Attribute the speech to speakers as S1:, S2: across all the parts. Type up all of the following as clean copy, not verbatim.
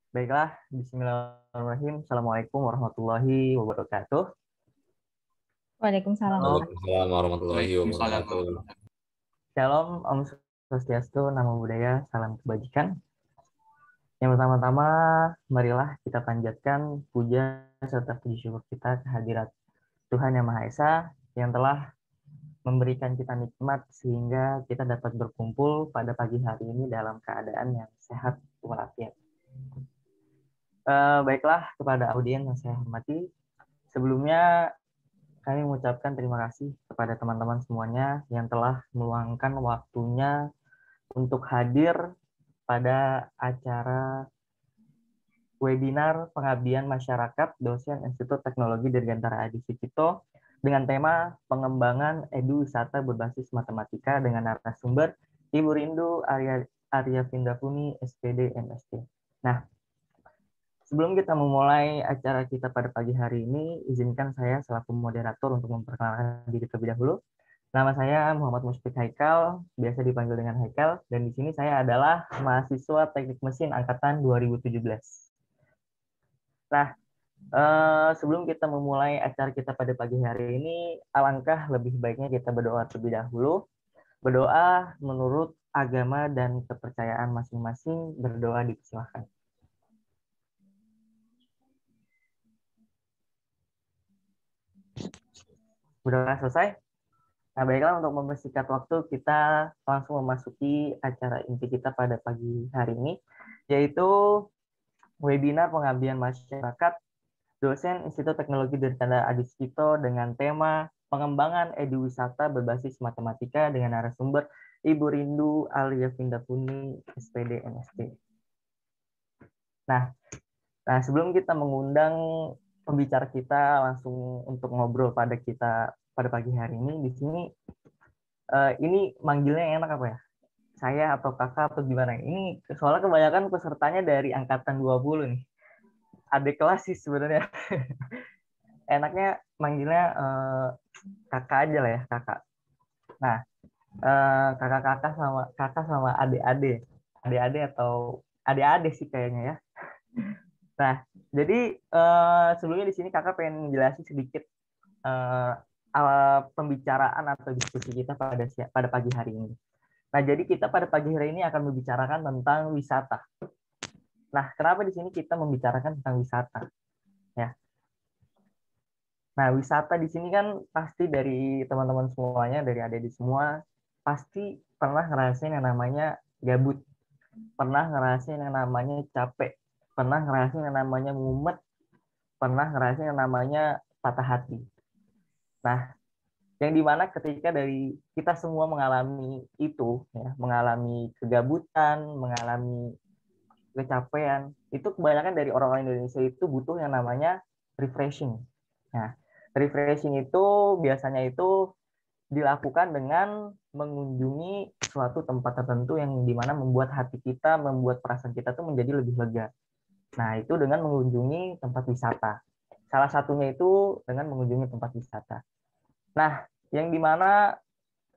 S1: Baiklah, Bismillahirrahmanirrahim. Assalamualaikum warahmatullahi wabarakatuh.
S2: Waalaikumsalam.
S1: Halo,
S3: Waalaikumsalam warahmatullahi
S4: Waalaikumsalam
S3: wabarakatuh.
S4: warahmatullahi wabarakatuh.
S1: Shalom, Om Swastiastu, Namo Buddhaya, salam kebajikan. Yang pertama-tama, marilah kita panjatkan puja serta puji syukur kita kehadirat Tuhan Yang Maha Esa yang telah memberikan kita nikmat sehingga kita dapat berkumpul pada pagi hari ini dalam keadaan yang sehat walafiat. Baiklah, kepada audiens yang saya hormati, sebelumnya kami mengucapkan terima kasih kepada teman-teman semuanya yang telah meluangkan waktunya untuk hadir pada acara webinar pengabdian masyarakat dosen Institut Teknologi Dirgantara Adi Sucipto dengan tema pengembangan eduwisata berbasis matematika dengan narasumber Ibu Rindu Arya Vindapuni, SPD, MSc. Nah, sebelum kita memulai acara kita pada pagi hari ini, izinkan saya selaku moderator untuk memperkenalkan diri terlebih dahulu. Nama saya Muhammad Musyfiq Haikal, biasa dipanggil dengan Haikal, dan di sini saya adalah mahasiswa Teknik Mesin angkatan 2017. Nah, sebelum kita memulai acara kita pada pagi hari ini, alangkah lebih baiknya kita berdoa terlebih dahulu. Berdoa menurut agama dan kepercayaan masing-masing, berdoa dipersilahkan. Sudah selesai? Nah, baiklah, untuk mempersingkat waktu, kita langsung memasuki acara inti kita pada pagi hari ini, yaitu webinar pengabdian masyarakat dosen Institut Teknologi Dirgantara Adi Sucipto dengan tema pengembangan eduwisata berbasis matematika dengan narasumber Ibu Rindu Arya Vindapuni, SPD, MSc. Nah, sebelum kita mengundang pembicara kita langsung untuk ngobrol pada pagi hari ini, di sini ini manggilnya enak apa ya? Saya atau kakak atau gimana? Ini soalnya kebanyakan pesertanya dari angkatan 20 nih. Adik kelas sih sebenarnya. Enaknya manggilnya kakak aja lah ya, kakak. Nah, kakak sama adik-adik. Adik-adik atau adik-adik sih kayaknya ya. Nah, jadi sebelumnya di sini kakak pengen menjelaskan sedikit pembicaraan atau diskusi kita pada pagi hari ini. Nah, jadi kita pada pagi hari ini akan membicarakan tentang wisata. Nah, kenapa di sini kita membicarakan tentang wisata? Ya. Nah, wisata di sini kan pasti dari teman-teman semuanya, dari adik-adik semua, pasti pernah ngerasain yang namanya gabut, pernah ngerasain yang namanya capek, pernah ngerasain yang namanya mumet, pernah ngerasain yang namanya patah hati. Nah, yang dimana ketika dari kita semua mengalami itu, ya, mengalami kegabutan, mengalami kecapean, itu kebanyakan dari orang-orang Indonesia itu butuh yang namanya refreshing. Nah, refreshing itu biasanya itu dilakukan dengan mengunjungi suatu tempat tertentu yang dimana membuat hati kita, membuat perasaan kita tuh menjadi lebih lega. Nah, itu dengan mengunjungi tempat wisata. Salah satunya itu dengan mengunjungi tempat wisata. Nah, yang dimana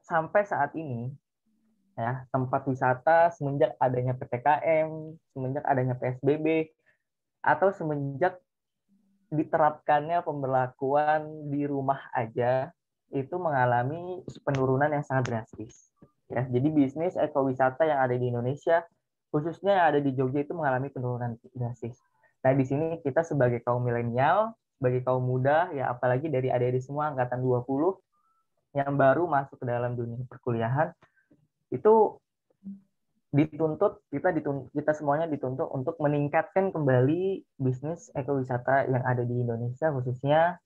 S1: sampai saat ini, ya, tempat wisata semenjak adanya PPKM, semenjak adanya PSBB, atau semenjak diterapkannya pemberlakuan di rumah aja, itu mengalami penurunan yang sangat drastis. Ya, jadi bisnis ekowisata yang ada di Indonesia, khususnya yang ada di Jogja itu mengalami penurunan drastis. Nah, di sini kita sebagai kaum milenial, sebagai kaum muda, ya apalagi dari adik-adik semua angkatan 20 yang baru masuk ke dalam dunia perkuliahan, itu kita semuanya dituntut untuk meningkatkan kembali bisnis ekowisata yang ada di Indonesia, khususnya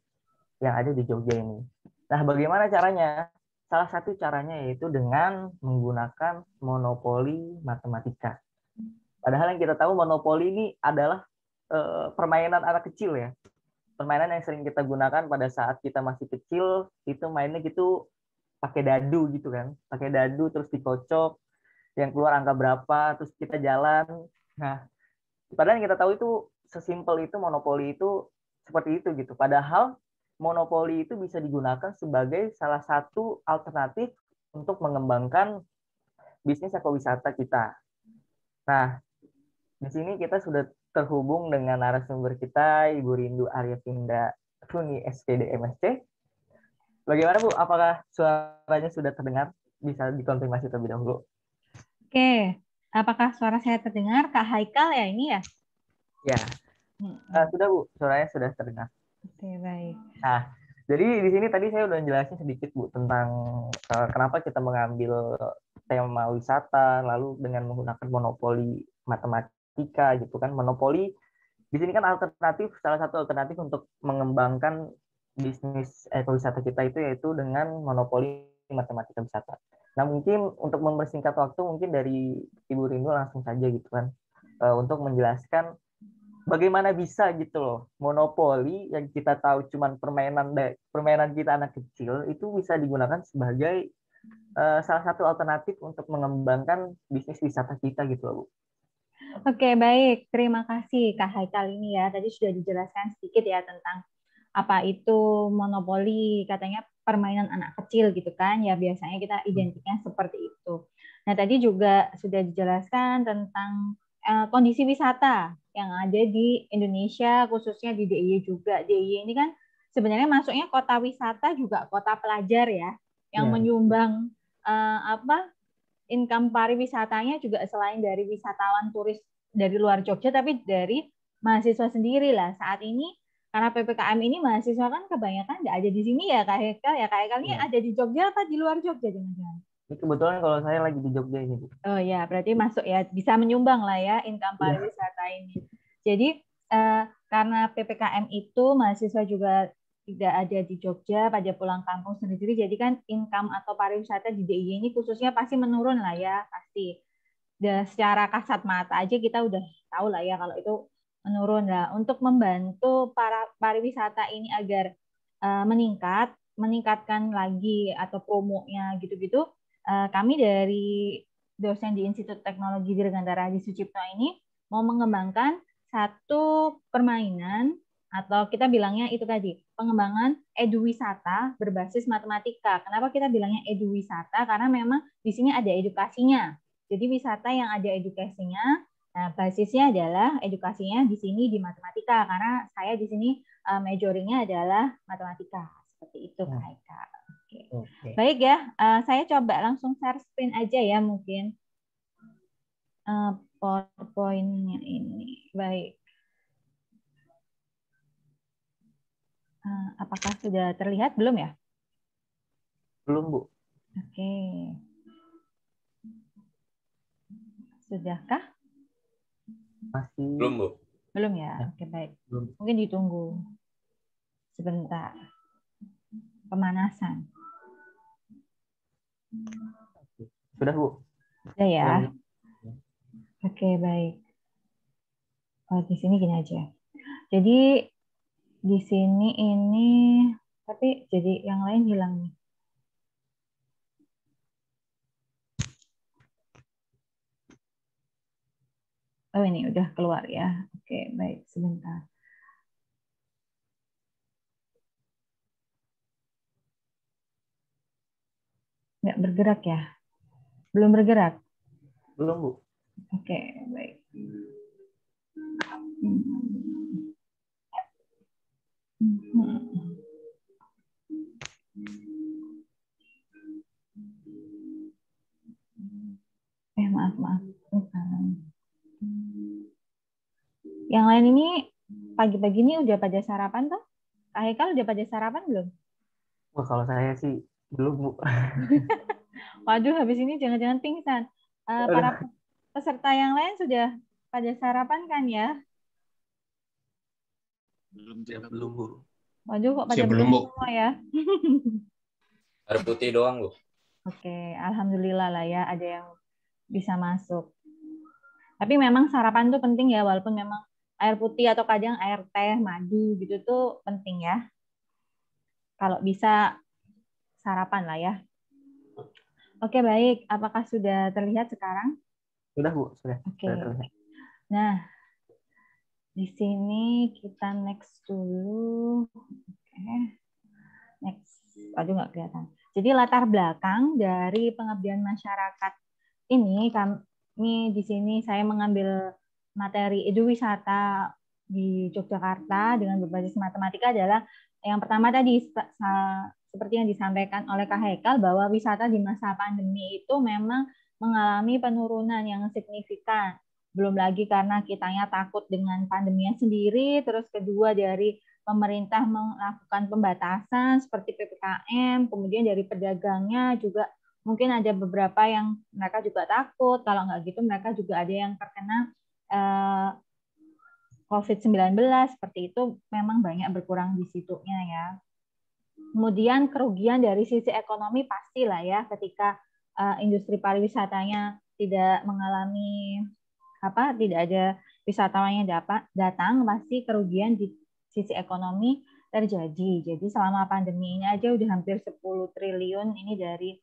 S1: yang ada di Jogja ini. Nah, bagaimana caranya? Salah satu caranya yaitu dengan menggunakan monopoli matematika. Padahal yang kita tahu monopoli ini adalah permainan anak kecil ya. Permainan yang sering kita gunakan pada saat kita masih kecil, itu mainnya gitu pakai dadu gitu kan. Pakai dadu terus dikocok, yang keluar angka berapa, terus kita jalan. Nah, padahal yang kita tahu itu sesimpel itu monopoli itu seperti itu gitu. Padahal monopoli itu bisa digunakan sebagai salah satu alternatif untuk mengembangkan bisnis ekowisata kita. Nah, di sini kita sudah terhubung dengan narasumber kita, Ibu Rindu Aryafinda Funi SPD MSc. Bagaimana Bu? Apakah suaranya sudah terdengar? Bisa dikonfirmasi terlebih dahulu.
S2: Oke, apakah suara saya terdengar? Kak Haikal ya ini ya?
S1: Ya, sudah Bu, suaranya sudah terdengar.
S2: Oke, baik.
S1: Nah, jadi di sini tadi saya udah jelasin sedikit Bu tentang kenapa kita mengambil tema wisata, lalu dengan menggunakan monopoli matematika gitu kan. Monopoli di sini kan alternatif, salah satu alternatif untuk mengembangkan bisnis ekowisata kita itu yaitu dengan monopoli matematika wisata. Nah, mungkin untuk mempersingkat waktu, mungkin dari Ibu Rindu langsung saja gitu kan, untuk menjelaskan bagaimana bisa gitu loh monopoli yang kita tahu cuman permainan kita anak kecil itu bisa digunakan sebagai salah satu alternatif untuk mengembangkan bisnis wisata kita gitu loh Bu.
S2: Oke, baik. Terima kasih Kak Haikal ini ya. Tadi sudah dijelaskan sedikit ya tentang apa itu monopoli, katanya permainan anak kecil gitu kan. Ya biasanya kita identiknya seperti itu. Nah, tadi juga sudah dijelaskan tentang kondisi wisata yang ada di Indonesia, khususnya di DIY juga. DIY ini kan sebenarnya masuknya kota wisata juga kota pelajar ya, yang
S1: Ya.
S2: menyumbang income pariwisatanya juga selain dari wisatawan turis dari luar Jogja, tapi dari mahasiswa sendiri lah. Saat ini karena PPKM ini mahasiswa kan kebanyakan nggak ada di sini ya Kak Hekal. Ya Kak Hekal ini
S1: Ya.
S2: ada di Jogja apa di luar Jogja jangan-jangan?
S1: Ini kebetulan kalau saya lagi di Jogja ini Bu.
S2: Oh ya, berarti masuk ya, bisa menyumbang lah ya income
S1: Ya.
S2: pariwisata ini. Jadi karena PPKM itu mahasiswa juga tidak ada di Jogja pada pulang kampung sendiri, jadi kan income atau pariwisata di DIY ini khususnya pasti menurun lah ya, pasti. Dan secara kasat mata aja kita udah tahu lah ya kalau itu menurun lah. Untuk membantu para pariwisata ini agar meningkatkan lagi atau promonya gitu-gitu, kami dari dosen di Institut Teknologi Dirgantara Adi Sucipto ini mau mengembangkan satu permainan atau kita bilangnya itu tadi pengembangan eduwisata berbasis matematika. Kenapa kita bilangnya eduwisata? Karena memang di sini ada edukasinya. Jadi wisata yang ada edukasinya, nah basisnya adalah edukasinya di sini di matematika karena saya di sini majoringnya adalah matematika. Seperti itu Kak Eka. Oke.
S1: Okay.
S2: Baik ya, saya coba langsung share screen aja ya mungkin PowerPoint-nya ini. Baik. Apakah sudah terlihat belum ya?
S1: Belum Bu.
S2: Oke. Sudahkah?
S1: Masih.
S2: Belum Bu. Belum ya? Oke baik.
S1: Belum.
S2: Mungkin ditunggu sebentar. Pemanasan.
S1: Sudah Bu.
S2: Sudah ya. Oke baik. Oh di sini gini aja. Jadi di sini ini tapi jadi yang lain hilang nih. Oh ini udah keluar ya. Oke baik sebentar. Nggak bergerak ya? Belum bergerak?
S1: Belum Bu.
S2: Oke baik. Maaf. Yang lain ini pagi-pagi ini udah pada sarapan tuh? Kak Haikal udah pada sarapan belum?
S1: Wah, kalau saya sih belum Bu.
S2: Waduh, habis ini jangan-jangan pingsan. Para peserta yang lain sudah pada sarapan kan ya?
S3: Belum Bu.
S2: Waduh, kok pada belum semua ya?
S3: Air putih doang Bu.
S2: Oke, alhamdulillah lah ya ada yang bisa masuk. Tapi memang sarapan tuh penting ya, walaupun memang air putih atau kadang air teh, madu gitu tuh penting ya. Kalau bisa sarapan lah ya. Oke, baik. Apakah sudah terlihat sekarang?
S1: Sudah Bu, sudah.
S2: Oke.
S1: Sudah terlihat.
S2: Nah, di sini kita next dulu. Oke. Next. Aduh, nggak kelihatan. Jadi latar belakang dari pengabdian masyarakat ini kami di sini saya mengambil materi eduwisata di Yogyakarta dengan berbasis matematika adalah yang pertama tadi seperti yang disampaikan oleh Kak Haikal bahwa wisata di masa pandemi itu memang mengalami penurunan yang signifikan. Belum lagi karena kitanya takut dengan pandeminya sendiri, terus kedua dari pemerintah melakukan pembatasan seperti PPKM, kemudian dari pedagangnya juga mungkin ada beberapa yang mereka juga takut, kalau nggak gitu mereka juga ada yang terkena COVID-19, seperti itu memang banyak berkurang di situnya ya. Kemudian kerugian dari sisi ekonomi pastilah ya, ketika industri pariwisatanya tidak mengalami tidak ada wisatawan yang datang, pasti kerugian di sisi ekonomi terjadi. Jadi selama pandemi ini aja udah hampir 10 triliun ini dari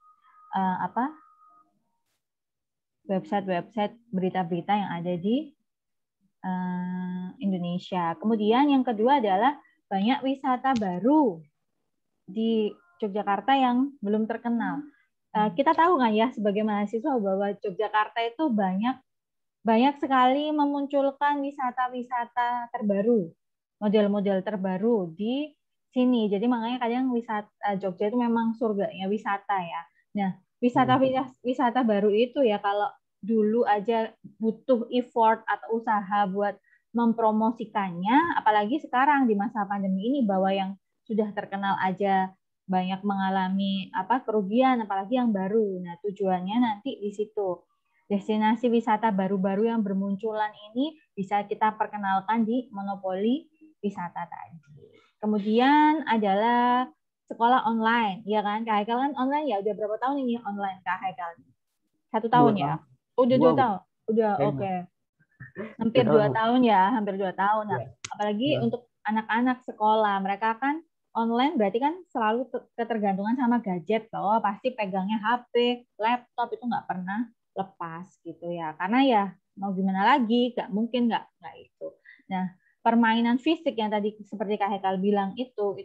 S2: website-website berita-berita yang ada di Indonesia. Kemudian yang kedua adalah banyak wisata baru di Yogyakarta yang belum terkenal. Kita tahu nggak ya sebagai mahasiswa bahwa Yogyakarta itu banyak sekali memunculkan wisata-wisata terbaru, model-model terbaru di sini. Jadi makanya kadang Jogja itu memang surganya wisata ya. Nah, wisata baru itu ya kalau dulu aja butuh effort atau usaha buat mempromosikannya, apalagi sekarang di masa pandemi ini bahwa yang sudah terkenal aja banyak mengalami kerugian, apalagi yang baru. Nah, tujuannya nanti di situ. Destinasi wisata baru-baru yang bermunculan ini bisa kita perkenalkan di monopoli wisata tadi. Kemudian adalah sekolah online, ya kan? Kak Haikal kan online ya, udah berapa tahun ini online Kak Haikal? 1 tahun ya? Udah 2 tahun? Udah, oke. Hampir 2 tahun ya, hampir 2 tahun. Nah, apalagi untuk anak-anak sekolah, mereka kan online berarti kan selalu ketergantungan sama gadget toh, pasti pegangnya HP, laptop itu nggak pernah lepas gitu ya, karena ya mau gimana lagi, nggak mungkin nggak itu. Nah, permainan fisik yang tadi seperti Kak Haikal bilang itu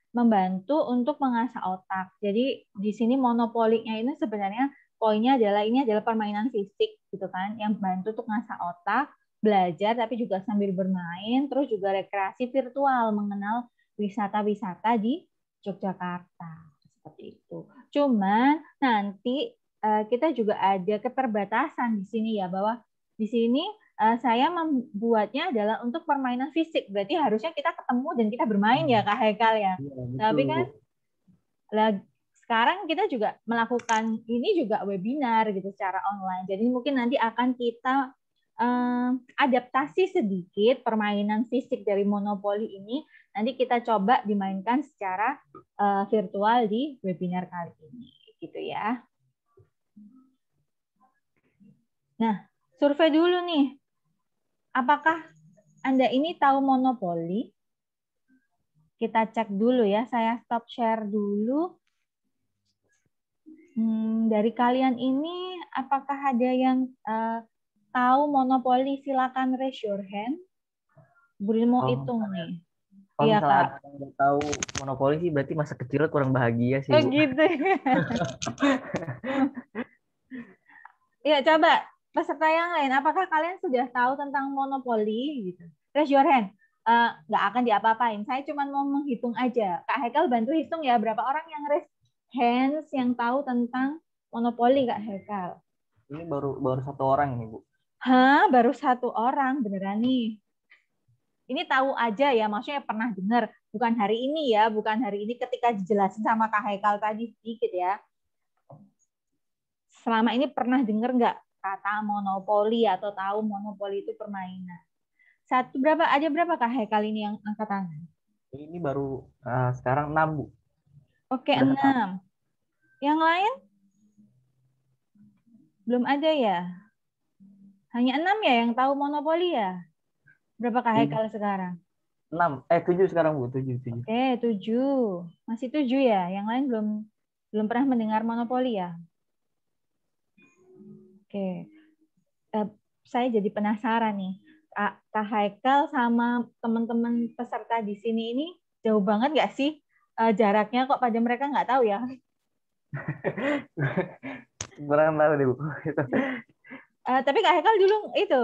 S2: membantu untuk mengasah otak. Jadi di sini monopolinya ini sebenarnya poinnya adalah ini adalah permainan fisik gitu kan, yang bantu untuk mengasah otak, belajar tapi juga sambil bermain, terus juga rekreasi virtual mengenal wisata-wisata di Yogyakarta seperti itu. Cuman nanti kita juga ada keterbatasan di sini ya, bahwa di sini saya membuatnya adalah untuk permainan fisik. Berarti harusnya kita ketemu dan kita bermain ya Kak Haikal ya. Tapi kan sekarang kita juga melakukan ini juga webinar gitu secara online. Jadi mungkin nanti akan kita adaptasi sedikit permainan fisik dari monopoli ini. Nanti kita coba dimainkan secara virtual di webinar kali ini gitu ya. Nah, survei dulu nih. Apakah Anda ini tahu monopoli? Kita cek dulu ya. Saya stop share dulu. Dari kalian ini, apakah ada yang tahu monopoli? Silakan raise your hand. Budi mau hitung nih.
S1: Kalau misalnya ada yang tahu monopoli sih berarti masa kecilnya kurang bahagia sih, Bu.
S2: Gitu ya. Ya, coba peserta yang lain, apakah kalian sudah tahu tentang monopoli? Gitu. Raise your hand. Nggak akan diapa-apain. Saya cuma mau menghitung aja. Kak Haikal bantu hitung ya, berapa orang yang raise hands yang tahu tentang monopoli, Kak Haikal?
S1: Ini baru 1 orang ini, Bu.
S2: Hah, baru 1 orang, beneran nih. Ini tahu aja ya, maksudnya pernah dengar. Bukan hari ini ya, bukan hari ini ketika dijelasin sama Kak Haikal tadi sedikit ya. Selama ini pernah dengar nggak kata monopoli atau tahu monopoli itu permainan? Ada berapa Kak Haikal ini yang angkat tangan?
S1: Ini baru sekarang 6, Bu.
S2: Oke, 6. Yang lain? Belum ada ya? Hanya 6 ya yang tahu monopoli ya? Berapa Kak Haikal sekarang?
S1: 7 sekarang, Bu. 7.
S2: Oke, 7. Masih 7 ya? Yang lain belum pernah mendengar monopoli ya? Oke. Saya jadi penasaran nih. Kak Haikal sama teman-teman peserta di sini ini jauh banget nggak sih jaraknya, kok pada mereka nggak tahu ya?
S1: Kurang tahu deh, Bu.
S2: Tapi Kak Haikal dulu itu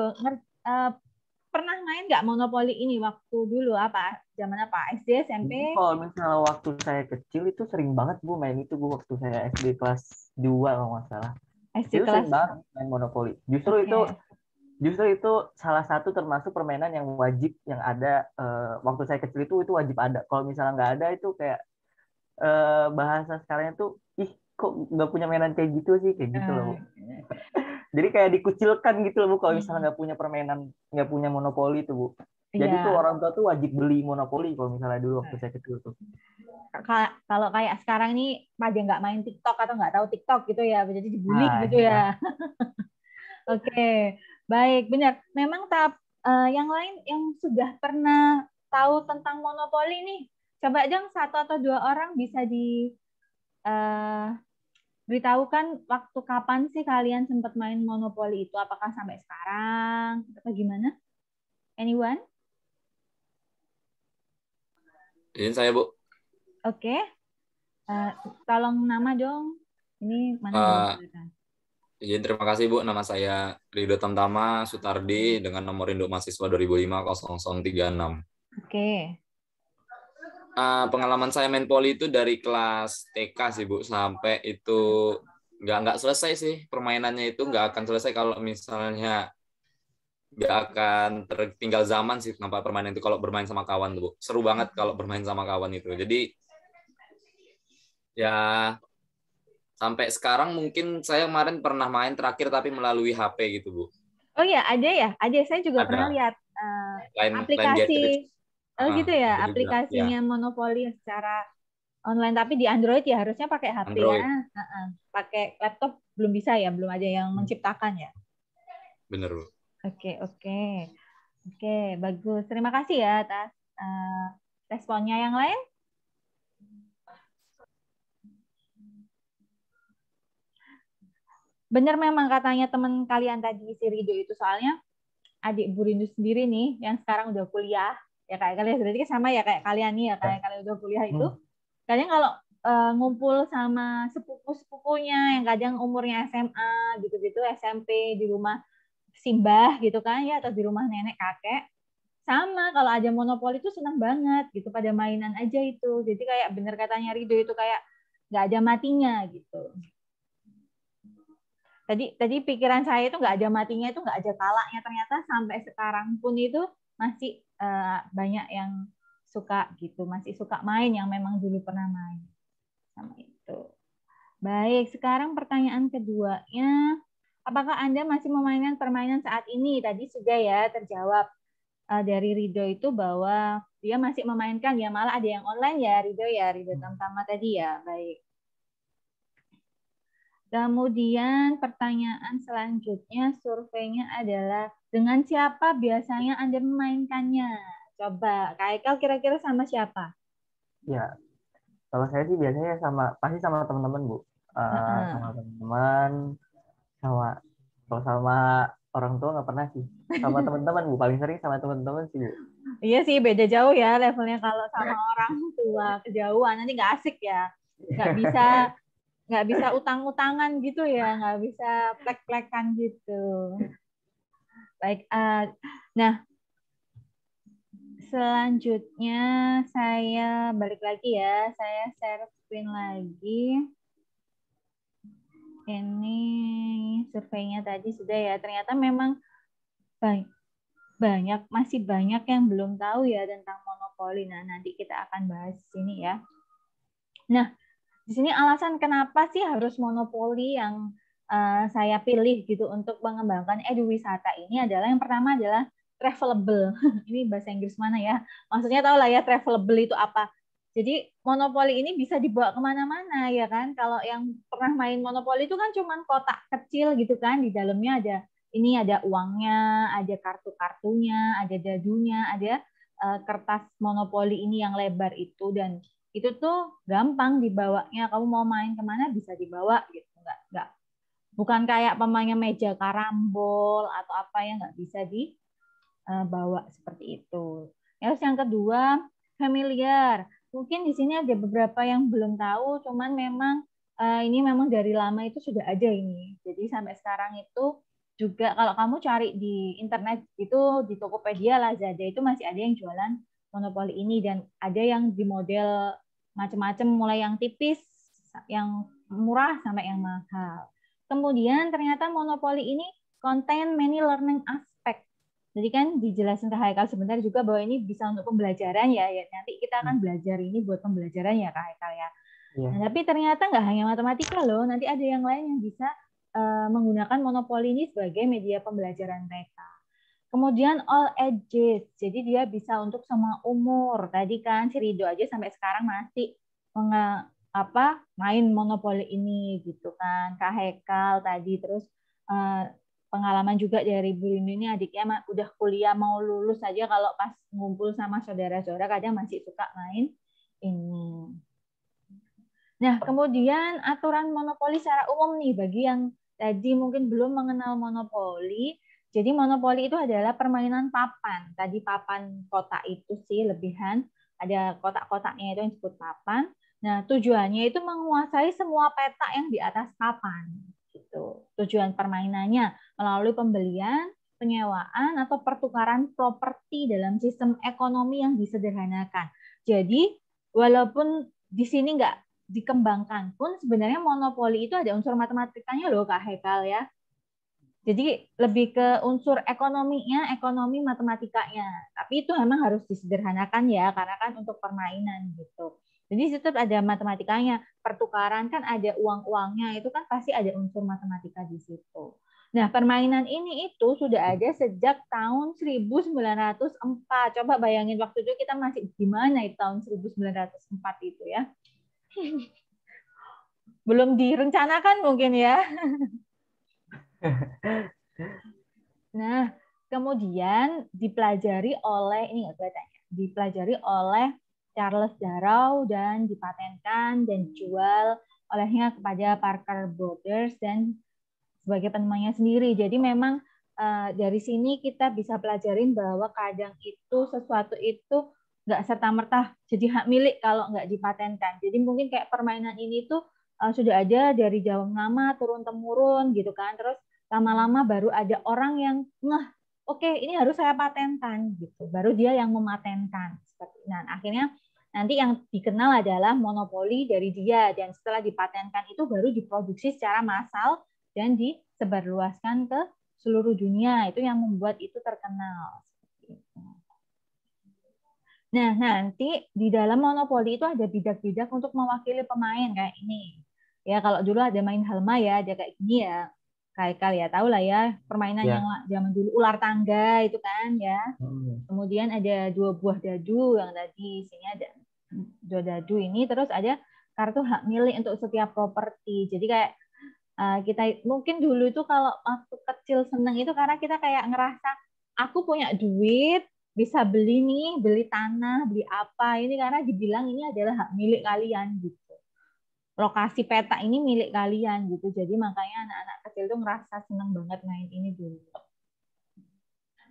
S2: pernah main nggak monopoli ini waktu dulu apa? Zaman apa? SD, SMP?
S1: Kalau misalnya waktu saya kecil itu sering banget Bu main itu Bu, waktu saya SD kelas 2 kalau nggak salah.
S2: SD
S1: Itu sering
S2: kelas.
S1: banget main monopoli.
S2: Oke.
S1: Justru itu salah satu termasuk permainan yang wajib yang ada waktu saya kecil itu wajib ada. Kalau misalnya nggak ada itu kayak bahasa sekarang itu ih kok nggak punya mainan kayak gitu sih, kayak gitu loh Bu. Jadi kayak dikucilkan gitu loh Bu kalau misalnya nggak punya permainan, nggak punya monopoli itu Bu. Jadi tuh
S2: Iya.
S1: orang tua tuh wajib beli monopoli kalau misalnya dulu waktu saya kecil tuh.
S2: Kalau kayak sekarang nih pada nggak main TikTok atau nggak tahu TikTok gitu ya, jadi dibully
S1: Nah,
S2: gitu ya. Oke, baik, benar. Memang yang lain yang sudah pernah tahu tentang monopoli nih, coba dong satu atau dua orang bisa beritahukan waktu kapan sih kalian sempat main monopoli itu? Apakah sampai sekarang atau gimana? Anyone?
S3: Izin saya, Bu.
S2: Oke. Tolong nama dong. Ini mana belum
S3: Eh,
S2: kelihatan.
S3: izin terima kasih, Bu. Nama saya Rido Tamtama Sutardi dengan nomor induk mahasiswa 2005-0036.
S2: Oke.
S3: Pengalaman saya main poli itu dari kelas TK sih, Bu, sampai itu nggak selesai sih permainannya, itu nggak akan selesai kalau misalnya nggak akan tertinggal zaman sih nampak permainan itu kalau bermain sama kawan tuh, Bu. Seru banget kalau bermain sama kawan itu. Jadi ya sampai sekarang mungkin saya kemarin pernah main terakhir tapi melalui HP gitu, Bu.
S2: Oh ya, ada saya juga pernah
S3: Ada
S2: lihat
S3: lain gathering.
S2: aplikasi. Oh gitu ya,
S3: Ada juga ya
S2: aplikasinya monopoli secara online, tapi di Android ya harusnya pakai HP
S3: Android.
S2: karena pakai laptop belum bisa ya, belum ada yang menciptakan ya.
S3: Bener, Bu.
S2: Oke, bagus. Terima kasih ya atas responnya. Yang lain? Benar memang katanya teman kalian tadi si Rido itu, soalnya adik Bu Rindu sendiri nih yang sekarang udah kuliah ya, kayak kalian berarti sama ya kayak kalian nih ya, kayak kalian udah kuliah itu kadang kalau ngumpul sama sepupu-sepupunya yang kadang umurnya SMA gitu-gitu, SMP di rumah simbah gitu kan ya, atau di rumah nenek kakek, sama kalau ada monopoli itu senang banget gitu, pada mainan aja itu. Jadi kayak bener katanya Rido itu kayak nggak ada matinya gitu. Tadi pikiran saya itu nggak ada matinya, itu nggak ada kalaknya, ternyata sampai sekarang pun itu masih banyak yang suka gitu, masih suka main yang memang dulu pernah main sama itu. Baik, sekarang pertanyaan keduanya, apakah Anda masih memainkan permainan saat ini? Tadi sudah ya terjawab dari Rido itu bahwa dia masih memainkan, ya malah ada yang online ya Rido Tamtama tadi ya. Baik. Kemudian pertanyaan selanjutnya, surveinya adalah dengan siapa biasanya Anda memainkannya? Coba, Kak Ekal kira-kira sama siapa?
S1: Ya, kalau saya sih biasanya pasti sama teman-teman Bu. Sama teman-teman, kalau sama orang tua nggak pernah sih. Sama teman-teman Bu, paling sering sama teman-teman sih Bu.
S2: Iya sih, beda jauh ya levelnya kalau sama orang tua, kejauhan nanti nggak asik ya. Nggak bisa utang-utangan gitu ya, nggak bisa plek-plekan gitu. Baik, nah selanjutnya saya balik lagi ya, saya share screen lagi. Ini surveinya tadi sudah ya, ternyata memang masih banyak yang belum tahu ya tentang monopoli. Nah, nanti kita akan bahas di sini ya. Nah, di sini alasan kenapa sih harus monopoli yang saya pilih gitu untuk mengembangkan eduwisata ini adalah, yang pertama adalah travelable. Ini bahasa Inggris mana ya? Maksudnya tahu lah ya travelable itu apa. Jadi monopoli ini bisa dibawa kemana-mana ya kan. Kalau yang pernah main monopoli itu kan cuma kotak kecil gitu kan, di dalamnya ada uangnya, ada kartu-kartunya, ada dadunya, ada kertas monopoli ini yang lebar itu, dan itu tuh gampang dibawanya. Kamu mau main kemana bisa dibawa gitu, nggak bukan kayak pemainnya meja karambol atau apa yang nggak bisa dibawa seperti itu. Terus yang kedua, familiar. Mungkin di sini ada beberapa yang belum tahu, cuman memang ini memang dari lama itu sudah ada ini. Jadi sampai sekarang itu juga kalau kamu cari di internet itu di Tokopedia, Lazada itu masih ada yang jualan monopoli ini, dan ada yang di model macam-macam, mulai yang tipis, yang murah sampai yang mahal. Kemudian ternyata monopoli ini contain many learning aspect. Jadi kan dijelasin ke Haikal sebentar juga bahwa ini bisa untuk pembelajaran ya. Nanti kita akan belajar ini buat pembelajaran ya Kak Haikal ya.
S1: Iya.
S2: Nah, tapi ternyata nggak hanya matematika loh, nanti ada yang lain yang bisa menggunakan monopoli ini sebagai media pembelajaran mereka. Kemudian all ages, jadi dia bisa untuk semua umur. Tadi kan si Rido aja sampai sekarang masih main monopoli ini gitu kan. Kak Hekal tadi, terus pengalaman juga dari Bu Rindu ini, adiknya udah kuliah mau lulus saja kalau pas ngumpul sama saudara-saudara kadang masih suka main ini. Nah, kemudian aturan monopoli secara umum nih, bagi yang tadi mungkin belum mengenal monopoli. Jadi monopoli itu adalah permainan papan. Tadi papan kotak itu sih lebihan, ada kotak-kotaknya itu yang disebut papan. Nah, tujuannya itu menguasai semua peta yang di atas papan. Gitu. Tujuan permainannya melalui pembelian, penyewaan, atau pertukaran properti dalam sistem ekonomi yang disederhanakan. Jadi, walaupun di sini nggak dikembangkan pun sebenarnya monopoli itu ada unsur matematikanya loh Kak Hekal ya. Jadi lebih ke unsur ekonominya, ekonomi matematikanya. Tapi itu memang harus disederhanakan ya, karena kan untuk permainan gitu. Jadi situ ada matematikanya, pertukaran kan ada uang-uangnya, itu kan pasti ada unsur matematika di situ. Nah, permainan ini itu sudah ada sejak tahun 1904. Coba bayangin waktu itu kita masih gimana itu tahun 1904 itu ya. Belum direncanakan mungkin ya. Nah, kemudian dipelajari oleh Charles Darrow dan dipatenkan dan dijual olehnya kepada Parker Brothers dan sebagai penemuannya sendiri. Jadi memang dari sini kita bisa pelajarin bahwa kadang itu sesuatu itu nggak serta-merta jadi hak milik kalau nggak dipatenkan. Jadi mungkin kayak permainan ini tuh sudah ada dari zaman lama turun-temurun gitu kan. Terus lama-lama baru ada orang yang oke, ini harus saya patenkan gitu. Baru dia yang mematenkan. Nah, akhirnya nanti yang dikenal adalah monopoli dari dia, dan setelah dipatenkan itu baru diproduksi secara massal dan disebarluaskan ke seluruh dunia. Itu yang membuat itu terkenal. Nah, nanti di dalam monopoli itu ada bidak-bidak untuk mewakili pemain kayak ini. Ya, kalau dulu ada main halma ya, ada kayak gini ya. Kayak ya, tahu lah ya, permainan yang zaman dulu ular tangga itu kan ya. Kemudian ada 2 buah dadu yang tadi sini ada 2 dadu ini, terus ada kartu hak milik untuk setiap properti. Jadi kayak kita mungkin dulu itu kalau waktu kecil seneng itu karena kita kayak ngerasa aku punya duit, bisa beli nih, beli tanah, beli apa ini karena dibilang ini adalah hak milik kalian gitu. Lokasi peta ini milik kalian gitu. Jadi makanya anak-anak kecil tuh ngerasa seneng banget main ini dulu.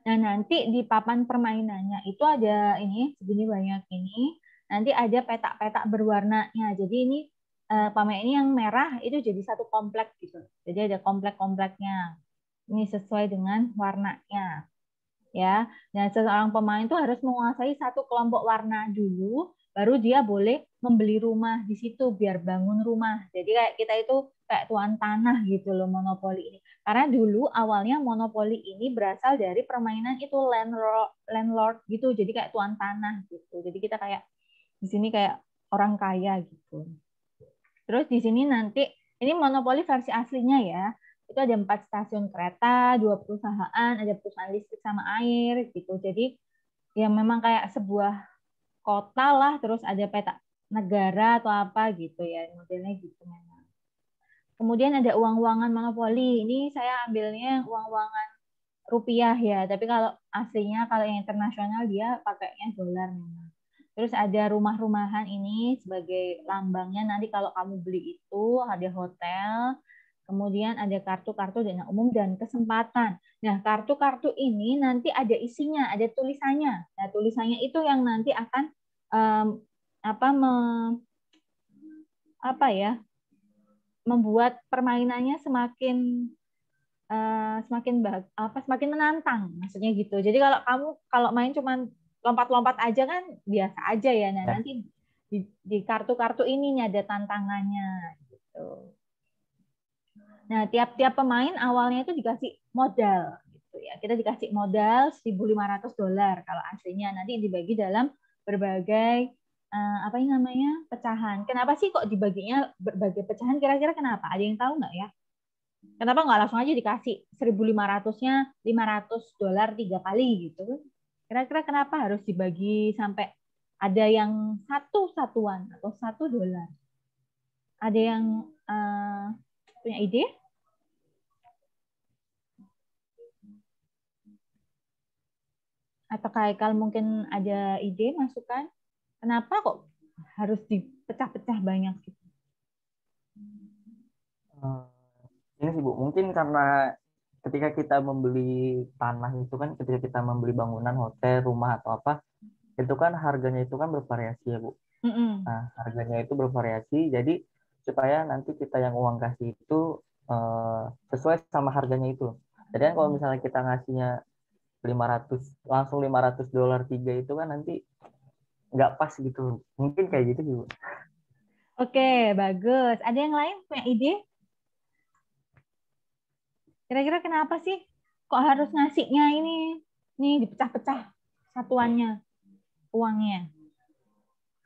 S2: Nah, nanti di papan permainannya itu ada ini segini banyak ini. Nanti ada petak-petak berwarnanya. Jadi ini pemain ini yang merah itu jadi satu komplek gitu. Jadi ada komplek-kompleknya. Ini sesuai dengan warnanya. Ya. Dan seorang pemain itu harus menguasai satu kelompok warna dulu, baru dia boleh membeli rumah di situ biar bangun rumah. Jadi kayak kita itu kayak tuan tanah gitu loh monopoli ini. Karena dulu awalnya monopoli ini berasal dari permainan itu landlord gitu. Jadi kayak tuan tanah gitu. Jadi kita kayak di sini kayak orang kaya gitu. Terus di sini nanti ini monopoli versi aslinya ya. Itu ada 4 stasiun kereta, 2 perusahaan, ada perusahaan listrik sama air gitu. Jadi ya memang kayak sebuah kota lah, terus ada peta negara atau apa gitu ya, modelnya gitu memang. Kemudian ada uang-uangan monopoli. Ini saya ambilnya uang-uangan rupiah ya, tapi kalau aslinya kalau yang internasional dia pakainya dolar memang. Terus ada rumah-rumahan ini sebagai lambangnya nanti kalau kamu beli itu ada hotel, kemudian ada kartu-kartu dana umum dan kesempatan. Nah, kartu-kartu ini nanti ada isinya, ada tulisannya. Nah, tulisannya itu yang nanti akan membuat permainannya semakin semakin menantang, maksudnya gitu. Jadi kalau main cuman lompat-lompat aja kan biasa aja ya. Nah, nanti di kartu-kartu ini ada tantangannya gitu. Nah, tiap-tiap pemain awalnya itu dikasih modal gitu ya. Kita dikasih modal $1.500 kalau aslinya, nanti dibagi dalam berbagai apa ini namanya? Pecahan. Kenapa sih kok dibaginya berbagai pecahan? Kira-kira kenapa? Ada yang tahu nggak ya? Kenapa nggak langsung aja dikasih 1.500-nya $500 3 kali gitu? Kira-kira kenapa harus dibagi sampai ada yang satu satuan atau $1? Ada yang punya ide? Atau Kak mungkin ada ide, masukan? Kenapa kok harus dipecah-pecah banyak gitu?
S1: Ini sih Bu, mungkin karena ketika kita membeli tanah itu kan, ketika kita membeli bangunan, hotel, rumah atau apa, itu kan harganya itu kan bervariasi ya Bu. Nah, harganya itu bervariasi, jadi supaya nanti kita yang uang kasih itu sesuai sama harganya itu. Jadi kan kalau misalnya kita ngasihnya 500, langsung $500 3 itu kan nanti nggak pas gitu. Mungkin kayak gitu sih Bu.
S2: Oke, bagus. Ada yang lain punya ide? Kira-kira kenapa sih kok harus ngasihnya ini dipecah-pecah satuannya uangnya?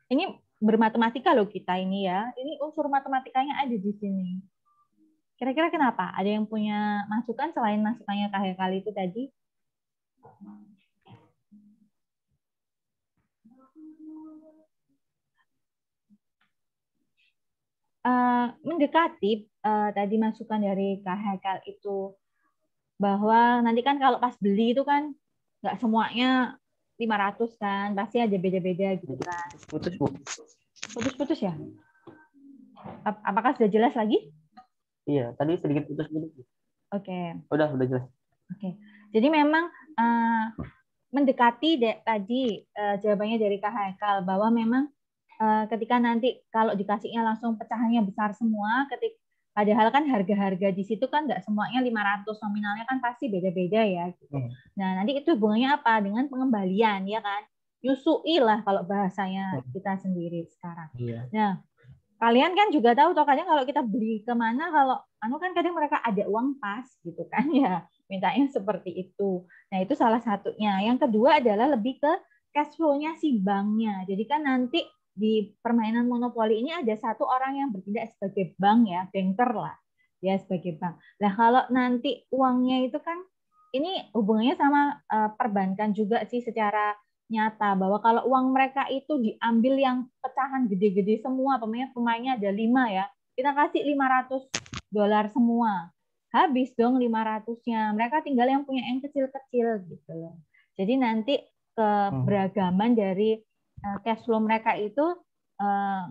S2: Ini bermatematika loh kita ini ya. Ini unsur matematikanya ada di sini. Kira-kira kenapa? Ada yang punya masukan selain masukannya kali itu tadi? Mendekati tadi masukan dari Kak Haikal itu bahwa nanti kan kalau pas beli itu kan nggak semuanya 500 kan, pasti ada beda-beda gitu kan.
S1: Putus Bu.
S2: Putus-putus ya? Apakah sudah jelas lagi?
S1: Iya, tadi sedikit putus-putus.
S2: Oke.
S1: Udah jelas.
S2: Oke. Jadi memang mendekati tadi jawabannya dari Kak Haikal bahwa memang ketika nanti kalau dikasihnya langsung pecahannya besar semua, padahal kan harga-harga di situ kan nggak semuanya 500, nominalnya kan pasti beda-beda ya. Gitu. Nah, nanti itu hubungannya apa? Dengan pengembalian, ya kan? Nyusui lah kalau bahasanya kita sendiri sekarang.
S1: Iya.
S2: Nah, kalian kan juga tahu toh, kadang kalau kita beli kemana, kalau kan kadang mereka ada uang pas gitu kan ya, mintanya seperti itu. Nah, itu salah satunya. Yang kedua adalah lebih ke cash flow-nya si banknya. Jadi kan nanti di permainan monopoli ini ada satu orang yang bertindak sebagai bank ya, banker lah, ya sebagai bank. Nah, kalau nanti uangnya itu kan ini hubungannya sama perbankan juga sih secara nyata, bahwa kalau uang mereka itu diambil yang pecahan gede-gede semua, pemainnya ada 5 ya, kita kasih $500 semua, habis dong 500-nya, mereka tinggal yang punya yang kecil-kecil gitu loh. Jadi nanti keberagaman dari cash flow mereka itu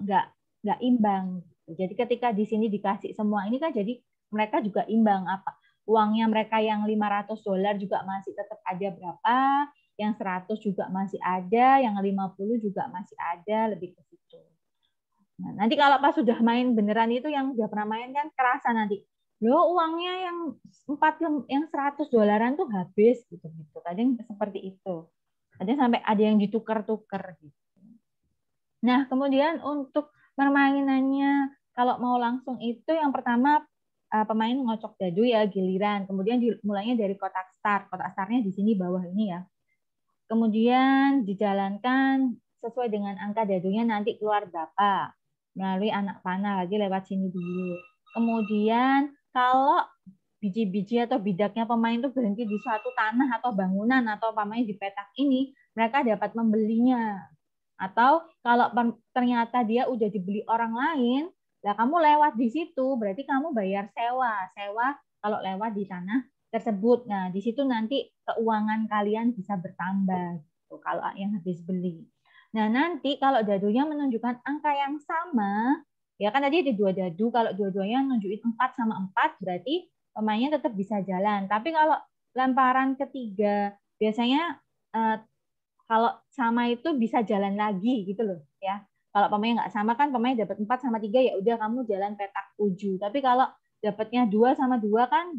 S2: nggak imbang. Jadi ketika di sini dikasih semua ini kan jadi mereka juga imbang, apa uangnya mereka yang $500 juga masih tetap ada berapa, yang 100 juga masih ada, yang 50 juga masih ada, lebih ke situ. Nah, nanti kalau pas sudah main beneran itu, yang sudah pernah main kan kerasa nanti, loh uangnya yang $100 tuh habis gitu. Kadang seperti itu. Kadang sampai ada yang ditukar-tukar gitu. Nah, kemudian untuk permainannya kalau mau langsung itu yang pertama pemain ngocok dadu ya, giliran. Kemudian mulainya dari kotak start. Kotak startnya di sini bawah ini ya. Kemudian dijalankan sesuai dengan angka dadunya nanti keluar berapa. Melalui anak panah lagi lewat sini dulu. Kemudian kalau biji-biji atau bidaknya pemain itu berhenti di suatu tanah atau bangunan atau pemain di petak ini, mereka dapat membelinya. Atau kalau ternyata dia udah dibeli orang lain, lah kamu lewat di situ, berarti kamu bayar sewa. Sewa kalau lewat di tanah tersebut. Nah, di situ nanti keuangan kalian bisa bertambah gitu, kalau yang habis beli. Nah, nanti kalau dadunya menunjukkan angka yang sama, ya kan tadi ada 2 dadu, kalau dua-duanya nunjukin 4 sama 4, berarti pemainnya tetap bisa jalan. Tapi kalau lemparan ketiga, biasanya kalau sama itu bisa jalan lagi gitu loh ya. Kalau pemain nggak sama kan, pemain dapat 4 sama 3 ya udah kamu jalan petak 7. Tapi kalau dapatnya 2 sama 2 kan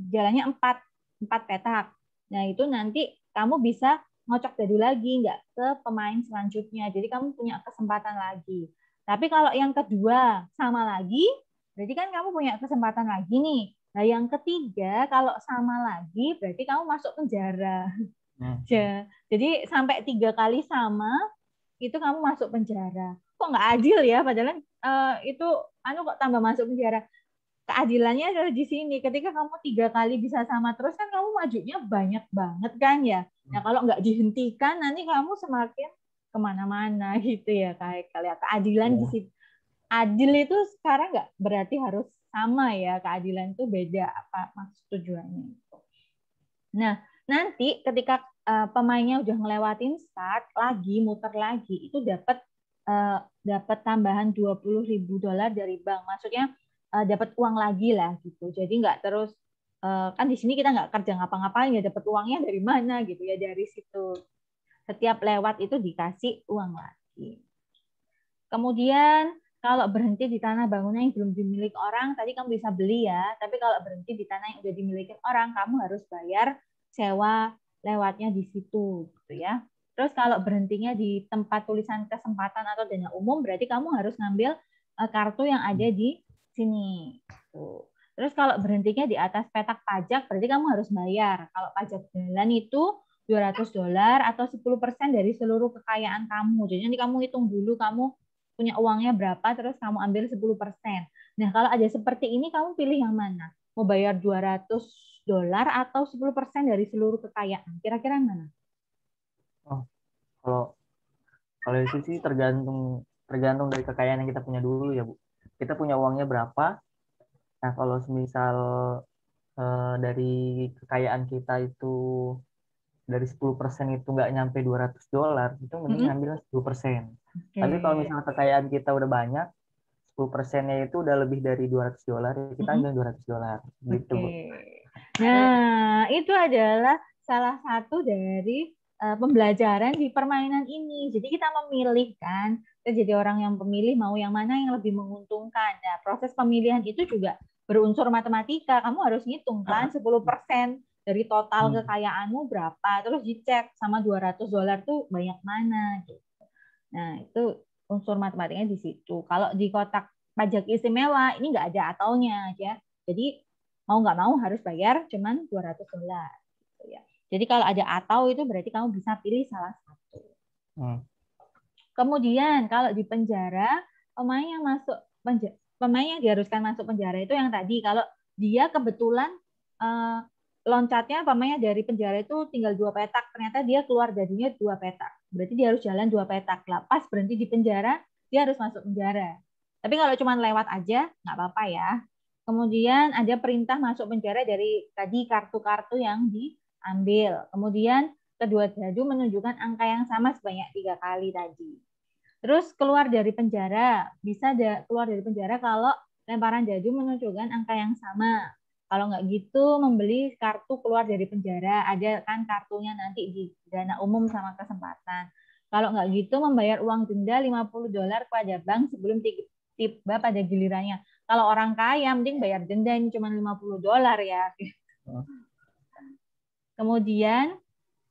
S2: jalannya 4 petak. Nah, itu nanti kamu bisa ngocok dadu lagi, nggak ke pemain selanjutnya. Jadi kamu punya kesempatan lagi. Tapi kalau yang kedua sama lagi, berarti kan kamu punya kesempatan lagi nih. Nah, yang ketiga kalau sama lagi, berarti kamu masuk penjara. Jadi sampai 3 kali sama, itu kamu masuk penjara. Kok nggak adil ya? Padahal itu kok tambah masuk penjara. Keadilannya adalah di sini. Ketika kamu 3 kali bisa sama terus kan kamu majunya banyak banget kan ya. Nah kalau nggak dihentikan nanti kamu semakin kemana-mana gitu ya kayak keadilan di situ. Adil itu sekarang nggak berarti harus sama ya. Keadilan itu beda apa maksud tujuannya. Nah nanti ketika pemainnya udah ngelewatin start lagi muter lagi itu dapat tambahan $20.000 dari bank. Maksudnya dapat uang lagi lah gitu. Jadi nggak terus kan di sini kita nggak kerja ngapa-ngapain ya dapat uangnya dari mana gitu ya dari situ. Setiap lewat itu dikasih uang lagi. Kemudian kalau berhenti di tanah bangunan yang belum dimiliki orang, tadi kamu bisa beli ya. Tapi kalau berhenti di tanah yang udah dimiliki orang, kamu harus bayar sewa lewatnya di situ gitu ya. Terus kalau berhentinya di tempat tulisan kesempatan atau dana umum, berarti kamu harus ngambil kartu yang ada di sini. Terus kalau berhentinya di atas petak pajak, berarti kamu harus bayar. Kalau pajak jalan itu $200 atau 10% dari seluruh kekayaan kamu. Jadi nanti kamu hitung dulu kamu punya uangnya berapa, terus kamu ambil 10%. Nah, kalau ada seperti ini, kamu pilih yang mana? Mau bayar $200 atau 10% dari seluruh kekayaan? Kira-kira yang mana?
S1: Kalau itu sih tergantung dari kekayaan yang kita punya dulu ya Bu. Kita punya uangnya berapa? Nah kalau misal dari kekayaan kita itu dari 10% itu nggak nyampe $200, itu mending ngambil 10%. Tapi kalau misalnya kekayaan kita udah banyak, 10%-nya itu udah lebih dari $200, kita ambil $200. Gitu Bu.
S2: Nah itu adalah salah satu dari pembelajaran di permainan ini. Jadi kita memilih kan, kita jadi orang yang pemilih mau yang mana yang lebih menguntungkan. Nah, proses pemilihan itu juga berunsur matematika. Kamu harus ngitung kan 10% dari total kekayaanmu berapa, terus dicek sama $200 tuh banyak mana gitu. Nah, itu unsur matematikanya di situ. Kalau di kotak pajak istimewa ini nggak ada ataunya ya. Jadi mau nggak mau harus bayar cuman $200 gitu ya. Jadi kalau ada atau itu berarti kamu bisa pilih salah satu. Kemudian kalau di penjara, pemain yang diharuskan masuk penjara itu yang tadi kalau dia kebetulan loncatnya pemainnya dari penjara itu tinggal 2 petak, ternyata dia keluar jadinya 2 petak. Berarti dia harus jalan 2 petak. Pas berhenti di penjara, dia harus masuk penjara. Tapi kalau cuma lewat aja nggak apa-apa ya. Kemudian ada perintah masuk penjara dari tadi kartu-kartu yang diambil. Kemudian kedua dadu menunjukkan angka yang sama sebanyak 3 kali tadi. Terus keluar dari penjara, bisa keluar dari penjara kalau lemparan dadu menunjukkan angka yang sama. Kalau nggak gitu, membeli kartu keluar dari penjara. Ada kan kartunya nanti di dana umum sama kesempatan. Kalau nggak gitu, membayar uang denda $50 kepada bank sebelum tiba pada gilirannya. Kalau orang kaya, mending bayar denda ini cuma $50 ya. Kemudian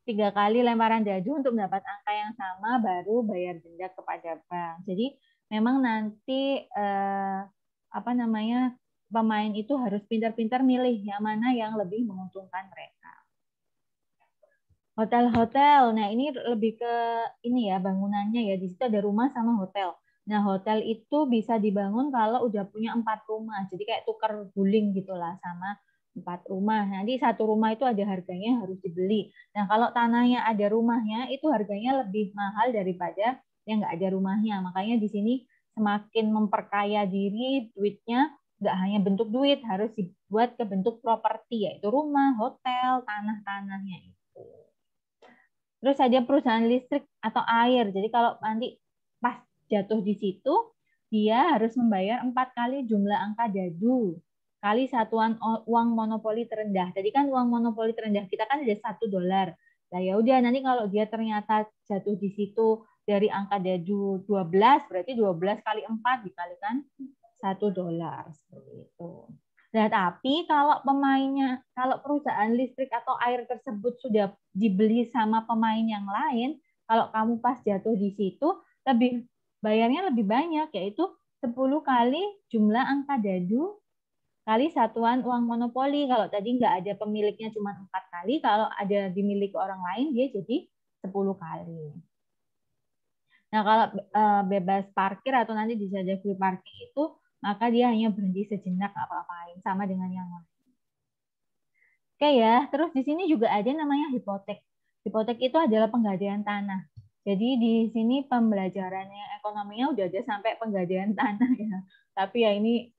S2: 3 kali lemparan dadu untuk mendapat angka yang sama, baru bayar denda kepada bank. Jadi memang nanti pemain itu harus pintar-pintar milih yang mana yang lebih menguntungkan mereka. Hotel-hotel, nah ini lebih ke ini ya bangunannya ya. Di situ ada rumah sama hotel. Nah, hotel itu bisa dibangun kalau udah punya 4 rumah. Jadi kayak tukar guling gitulah sama 4 rumah. Nanti satu rumah itu ada harganya harus dibeli. Nah, kalau tanahnya ada rumahnya itu harganya lebih mahal daripada yang nggak ada rumahnya. Makanya di sini semakin memperkaya diri, duitnya nggak hanya bentuk duit, harus dibuat ke bentuk properti, yaitu rumah, hotel, tanah-tanahnya itu. Terus ada perusahaan listrik atau air. Jadi kalau nanti pas jatuh di situ, dia harus membayar 4 kali jumlah angka dadu kali satuan uang monopoli terendah. Tadi kan uang monopoli terendah kita kan ada $1. Nah ya udah nanti kalau dia ternyata jatuh di situ dari angka dadu 12, berarti 12 kali 4 dikalikan $1 seperti itu. Nah, tapi kalau perusahaan listrik atau air tersebut sudah dibeli sama pemain yang lain, kalau kamu pas jatuh di situ, bayarnya lebih banyak, yaitu 10 kali jumlah angka dadu kali satuan uang monopoli. Kalau tadi nggak ada pemiliknya cuma 4 kali, kalau ada dimiliki orang lain, dia jadi 10 kali. Nah, kalau bebas parkir atau nanti dijajah free parking itu, maka dia hanya berhenti sejenak, apa-apain, sama dengan yang lain. Oke ya, terus di sini juga ada namanya hipotek. Hipotek itu adalah penggadaian tanah. Jadi di sini pembelajarannya ekonominya udah ada sampai penggadaian tanah ya. Tapi ya ini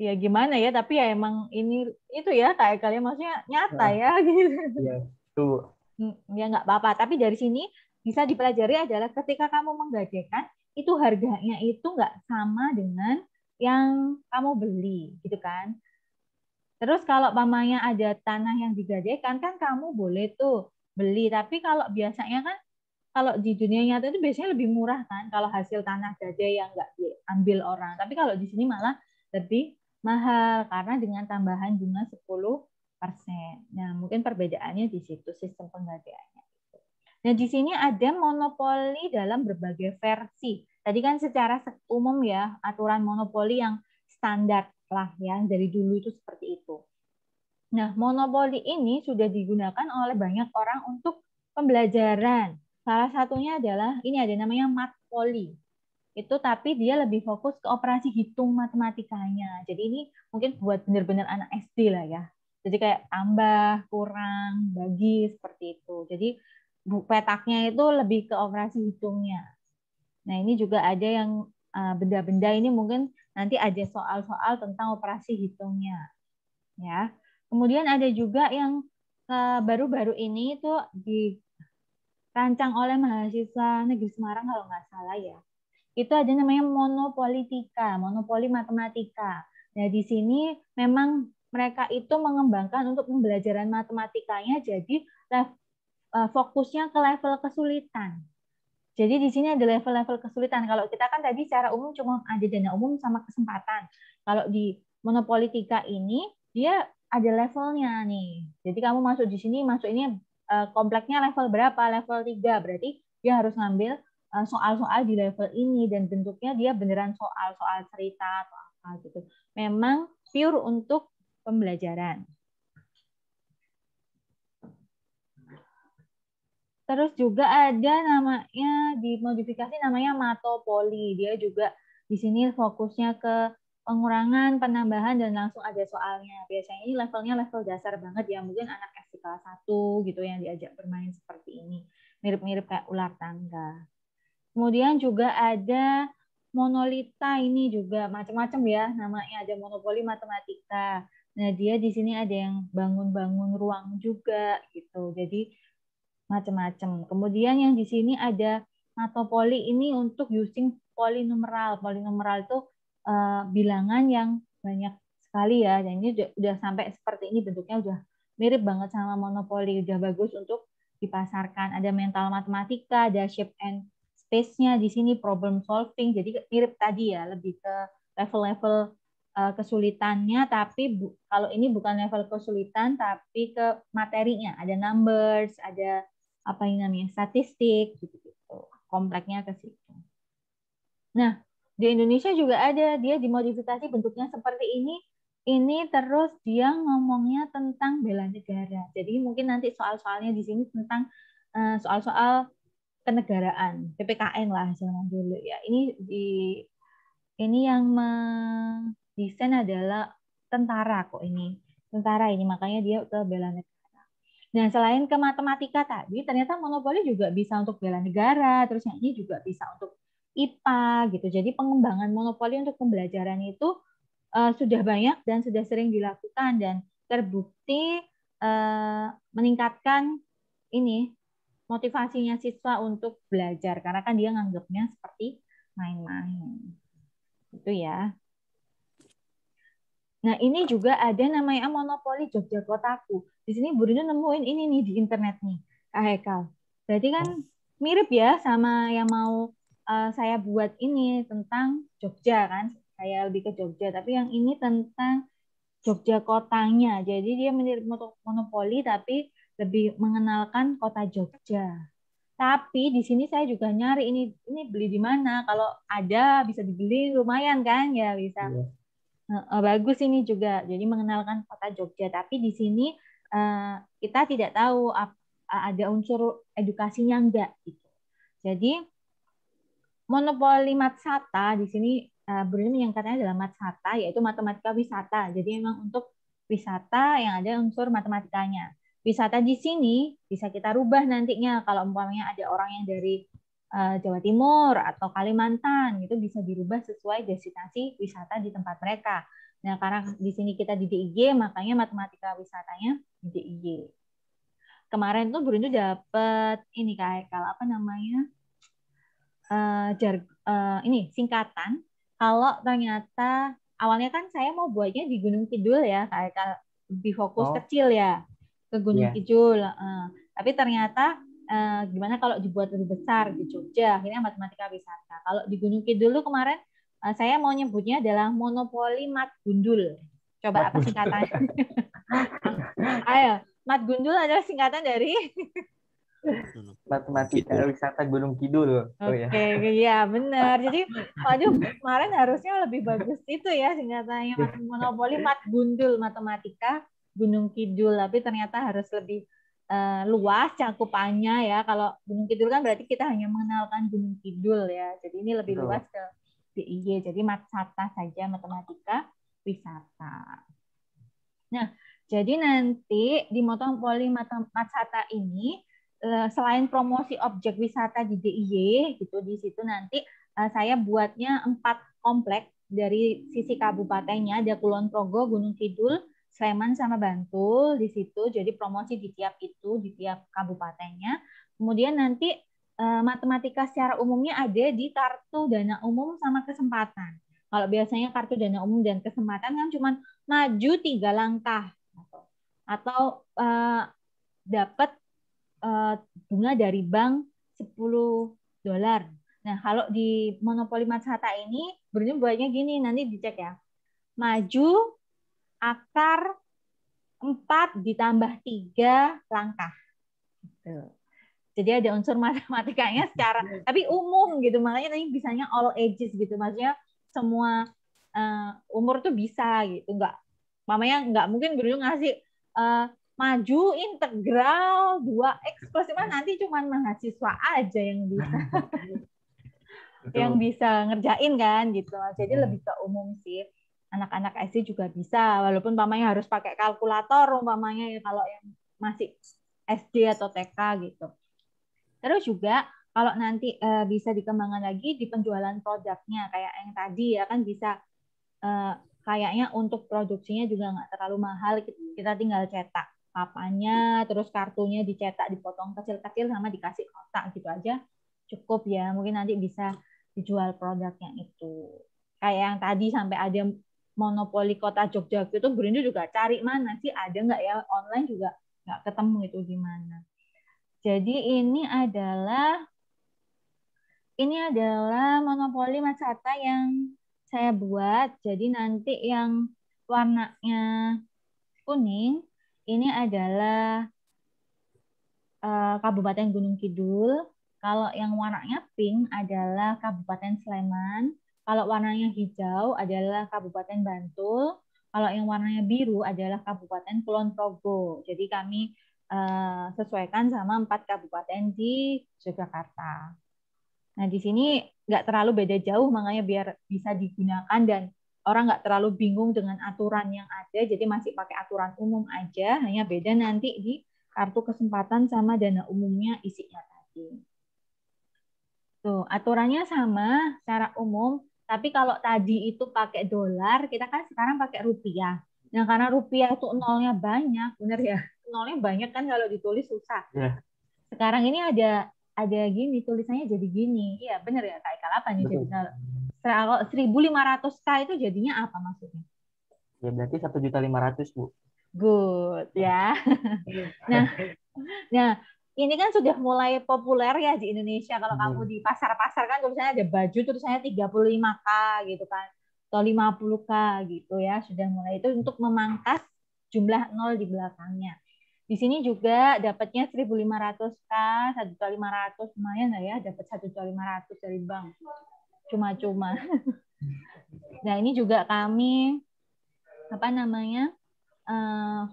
S2: ya gimana ya, tapi ya emang ini itu ya kayak kalian maksudnya nyata ya gitu.
S1: Iya, tuh.
S2: Ya nggak apa-apa, tapi dari sini bisa dipelajari adalah ketika kamu menggadaikan itu harganya itu nggak sama dengan yang kamu beli gitu kan. Terus kalau pamannya ada tanah yang digadaikan kan kamu boleh tuh beli, tapi kalau biasanya kan kalau di dunia nyata itu biasanya lebih murah kan kalau hasil tanah gadai yang nggak diambil orang. Tapi kalau di sini malah lebih mahal karena dengan tambahan bunga 10%. Nah, mungkin perbedaannya di situ sistem penggadaiannya. Nah, di sini ada monopoli dalam berbagai versi. Tadi kan secara umum ya, aturan monopoli yang standar lah ya, dari dulu itu seperti itu. Nah, monopoli ini sudah digunakan oleh banyak orang untuk pembelajaran. Salah satunya adalah, ini ada namanya matpoli. Itu tapi dia lebih fokus ke operasi hitung matematikanya. Jadi ini mungkin buat benar-benar anak SD lah ya. Jadi kayak tambah, kurang, bagi, seperti itu. Jadi petaknya itu lebih ke operasi hitungnya. Nah, ini juga ada yang benda-benda ini mungkin nanti ada soal-soal tentang operasi hitungnya. Ya. Kemudian ada juga yang baru-baru ini itu dirancang oleh mahasiswa Negeri Semarang kalau nggak salah ya. Itu ada namanya monopolitika, monopoli matematika. Nah, di sini memang mereka itu mengembangkan untuk pembelajaran matematikanya jadi fokusnya ke level kesulitan. Jadi di sini ada level-level kesulitan. Kalau kita kan tadi secara umum cuma ada dana umum sama kesempatan. Kalau di monopolitika ini dia ada levelnya nih. Jadi kamu masuk di sini, masuk ini kompleksnya level berapa? Level 3. Berarti dia harus ngambil soal-soal di level ini dan bentuknya dia beneran soal-soal cerita atau apa gitu. Memang pure untuk pembelajaran. Terus juga ada namanya dimodifikasi namanya matopoli. Dia juga di sini fokusnya ke pengurangan, penambahan, dan langsung ada soalnya. Biasanya ini levelnya level dasar banget ya. Mungkin anak SD kelas 1 gitu yang diajak bermain seperti ini. Mirip-mirip kayak ular tangga. Kemudian juga ada monolita, ini juga macam-macam ya. Namanya ada monopoli matematika. Nah, dia di sini ada yang bangun-bangun ruang juga gitu. Jadi macam-macam. Kemudian yang di sini ada matopoli ini untuk using polinumeral. Polinumeral itu bilangan yang banyak sekali ya. Dan ini udah sampai seperti ini bentuknya udah mirip banget sama monopoli. Udah bagus untuk dipasarkan. Ada mental matematika, ada shape and space-nya di sini problem solving. Jadi mirip tadi ya, lebih ke level-level kesulitannya, tapi kalau ini bukan level kesulitan, tapi ke materinya. Ada numbers, ada apa yang namanya statistik gitu-gitu. Kompleknya ke situ. Nah, di Indonesia juga ada, dia dimodifikasi bentuknya seperti ini. Ini terus dia ngomongnya tentang bela negara. Jadi mungkin nanti soal-soalnya di sini tentang soal-soal kenegaraan, PPKN lah zaman dulu ya. Ini yang mendesain adalah tentara kok ini. Tentara ini makanya dia ke bela negara. Nah, selain ke matematika tadi, ternyata monopoli juga bisa untuk bela negara, terus yang ini juga bisa untuk IPA gitu. Jadi pengembangan monopoli untuk pembelajaran itu sudah banyak dan sudah sering dilakukan dan terbukti meningkatkan ini motivasinya siswa untuk belajar karena kan dia nganggapnya seperti main-main. Itu ya. Nah, ini juga ada namanya monopoli Jogja Kotaku. Di sini Bu Rino nemuin ini nih di internet nih, Kak Hekal. Berarti kan mirip ya sama yang mau saya buat ini tentang Jogja kan. Saya lebih ke Jogja, tapi yang ini tentang Jogja kotanya. Jadi dia mirip monopoli tapi lebih mengenalkan kota Jogja. Tapi di sini saya juga nyari ini beli di mana. Kalau ada bisa dibeli lumayan kan ya bisa.
S1: Iya.
S2: Bagus ini juga. Jadi mengenalkan kota Jogja. Tapi di sini kita tidak tahu ada unsur edukasinya enggak gitu. Jadi monopoli Matsata di sini yang katanya adalah Matsata yaitu matematika wisata. Jadi memang untuk wisata yang ada unsur matematikanya. Wisata di sini bisa kita rubah nantinya kalau umpamanya ada orang yang dari Jawa Timur atau Kalimantan itu bisa dirubah sesuai destinasi wisata di tempat mereka. Nah, karena di sini kita di DIY makanya matematika wisatanya di DIY. Kemarin tuh Bro dapat ini kayak kalau apa namanya? Ini singkatan. Kalau ternyata awalnya kan saya mau buatnya di Gunung Kidul ya, kayak lebih fokus kecil ya ke Gunung Kidul. Tapi ternyata gimana kalau dibuat lebih besar di Jogja? Akhirnya matematika wisata. Kalau di Gunung Kidul tuh kemarin saya mau nyebutnya adalah monopoli Mat Gundul. Coba apa singkatannya? Ayo, Mat Gundul adalah singkatan dari
S1: matematika wisata Gunung Kidul.
S2: Oke, ya benar. Jadi, waduh, kemarin harusnya lebih bagus itu ya singkatannya monopoli Mat Gundul matematika Gunung Kidul. Tapi ternyata harus lebih luas cakupannya ya. Kalau Gunung Kidul kan berarti kita hanya mengenalkan Gunung Kidul ya. Jadi ini lebih luas ke DIY. Jadi Matsata saja matematika wisata. Nah, jadi nanti di monopoli Matsata ini selain promosi objek wisata di DIY gitu di situ nanti saya buatnya 4 komplek dari sisi kabupatennya, ada Kulon Progo, Gunung Kidul, Sleman sama Bantul di situ. Jadi promosi di tiap kabupatennya. Kemudian nanti matematika secara umumnya ada di kartu dana umum sama kesempatan. Kalau biasanya kartu dana umum dan kesempatan kan cuma maju 3 langkah atau dapat bunga dari bank $10. Nah, kalau di monopoli Matsata ini Bruno buatnya gini, nanti dicek ya. Maju akar 4 ditambah 3 langkah. Gitu. Jadi ada unsur matematikanya secara tapi umum gitu, makanya tadi bisanya all ages gitu. Maksudnya semua umur tuh bisa gitu. Nggak mungkin Bruno ngasih maju integral 2x plus 5 nanti cuma mahasiswa aja yang bisa ngerjain kan gitu. Jadi lebih ke umum sih. Anak-anak SD juga bisa walaupun umpamanya harus pakai kalkulator umpamanya ya kalau yang masih SD atau TK gitu. Terus juga kalau nanti bisa dikembangkan lagi di penjualan produknya kayak yang tadi ya kan bisa kayaknya untuk produksinya juga nggak terlalu mahal, kita tinggal cetak papannya, terus kartunya dicetak, dipotong kecil-kecil sama dikasih kotak gitu aja cukup ya. Mungkin nanti bisa dijual produknya itu. Kayak yang tadi sampai ada monopoli kota Jogja itu, Brindu juga cari mana sih, ada nggak ya, online juga nggak ketemu itu gimana. Jadi ini adalah monopoli Matsata yang saya buat. Jadi nanti yang warnanya kuning ini adalah Kabupaten Gunung Kidul. Kalau yang warnanya pink adalah Kabupaten Sleman. Kalau warnanya hijau adalah Kabupaten Bantul. Kalau yang warnanya biru adalah Kabupaten Kulon Progo. Jadi kami sesuaikan sama 4 kabupaten di Yogyakarta. Nah, di sini nggak terlalu beda jauh, makanya biar bisa digunakan dan orang nggak terlalu bingung dengan aturan yang ada, jadi masih pakai aturan umum aja, hanya beda nanti di kartu kesempatan sama dana umumnya isinya tadi. Tuh, aturannya sama secara umum, tapi kalau tadi itu pakai dolar, kita kan sekarang pakai rupiah. Nah, karena rupiah itu nolnya banyak, bener ya? Nolnya banyak kan kalau ditulis susah.
S1: Yeah.
S2: Sekarang ini ada gini, tulisannya jadi gini. Iya, bener ya, kayak kalapan ya. Jadi kalau 1.500K itu jadinya apa maksudnya?
S1: Ya berarti 1.500.000, Bu.
S2: Good ya. Nah, ini kan sudah mulai populer ya di Indonesia. Kalau kamu di pasar-pasar kan tulisannya ada baju tulisannya 35K gitu kan. atau 50K gitu ya. Sudah mulai itu untuk memangkas jumlah nol di belakangnya. Di sini juga dapatnya 1.500K, 1.500.000 lumayan lah ya, dapat 1.500.000 dari bank. Cuma-cuma. Nah, ini juga kami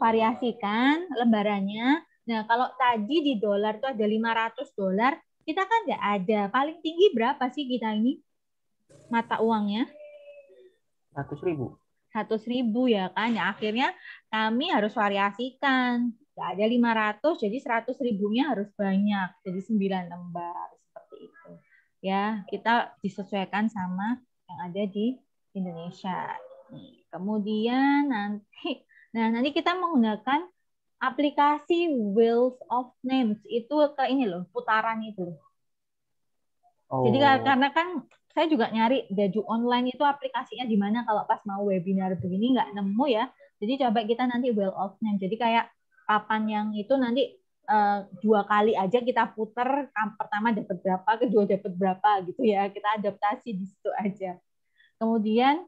S2: variasikan lembarannya. Nah, kalau tadi di dolar itu ada $500, kita kan nggak ada. Paling tinggi berapa sih kita ini mata uangnya?
S1: 100.000.
S2: 100.000 ya kan. Ya, akhirnya kami harus variasikan. Nggak ada 500, jadi 100.000-nya harus banyak. Jadi 9 lembar seperti itu. Ya, kita disesuaikan sama yang ada di Indonesia. Kemudian nanti kita menggunakan aplikasi Wheels of Names itu ke ini loh, putaran itu.
S1: Oh.
S2: Jadi karena kan saya juga nyari baju online itu aplikasinya di mana kalau pas mau webinar begini nggak nemu ya. Jadi coba kita nanti Wheel of Names. Jadi kayak papan yang itu nanti 2 kali aja kita puter, pertama dapat berapa, kedua dapat berapa gitu ya. Kita adaptasi di situ aja. Kemudian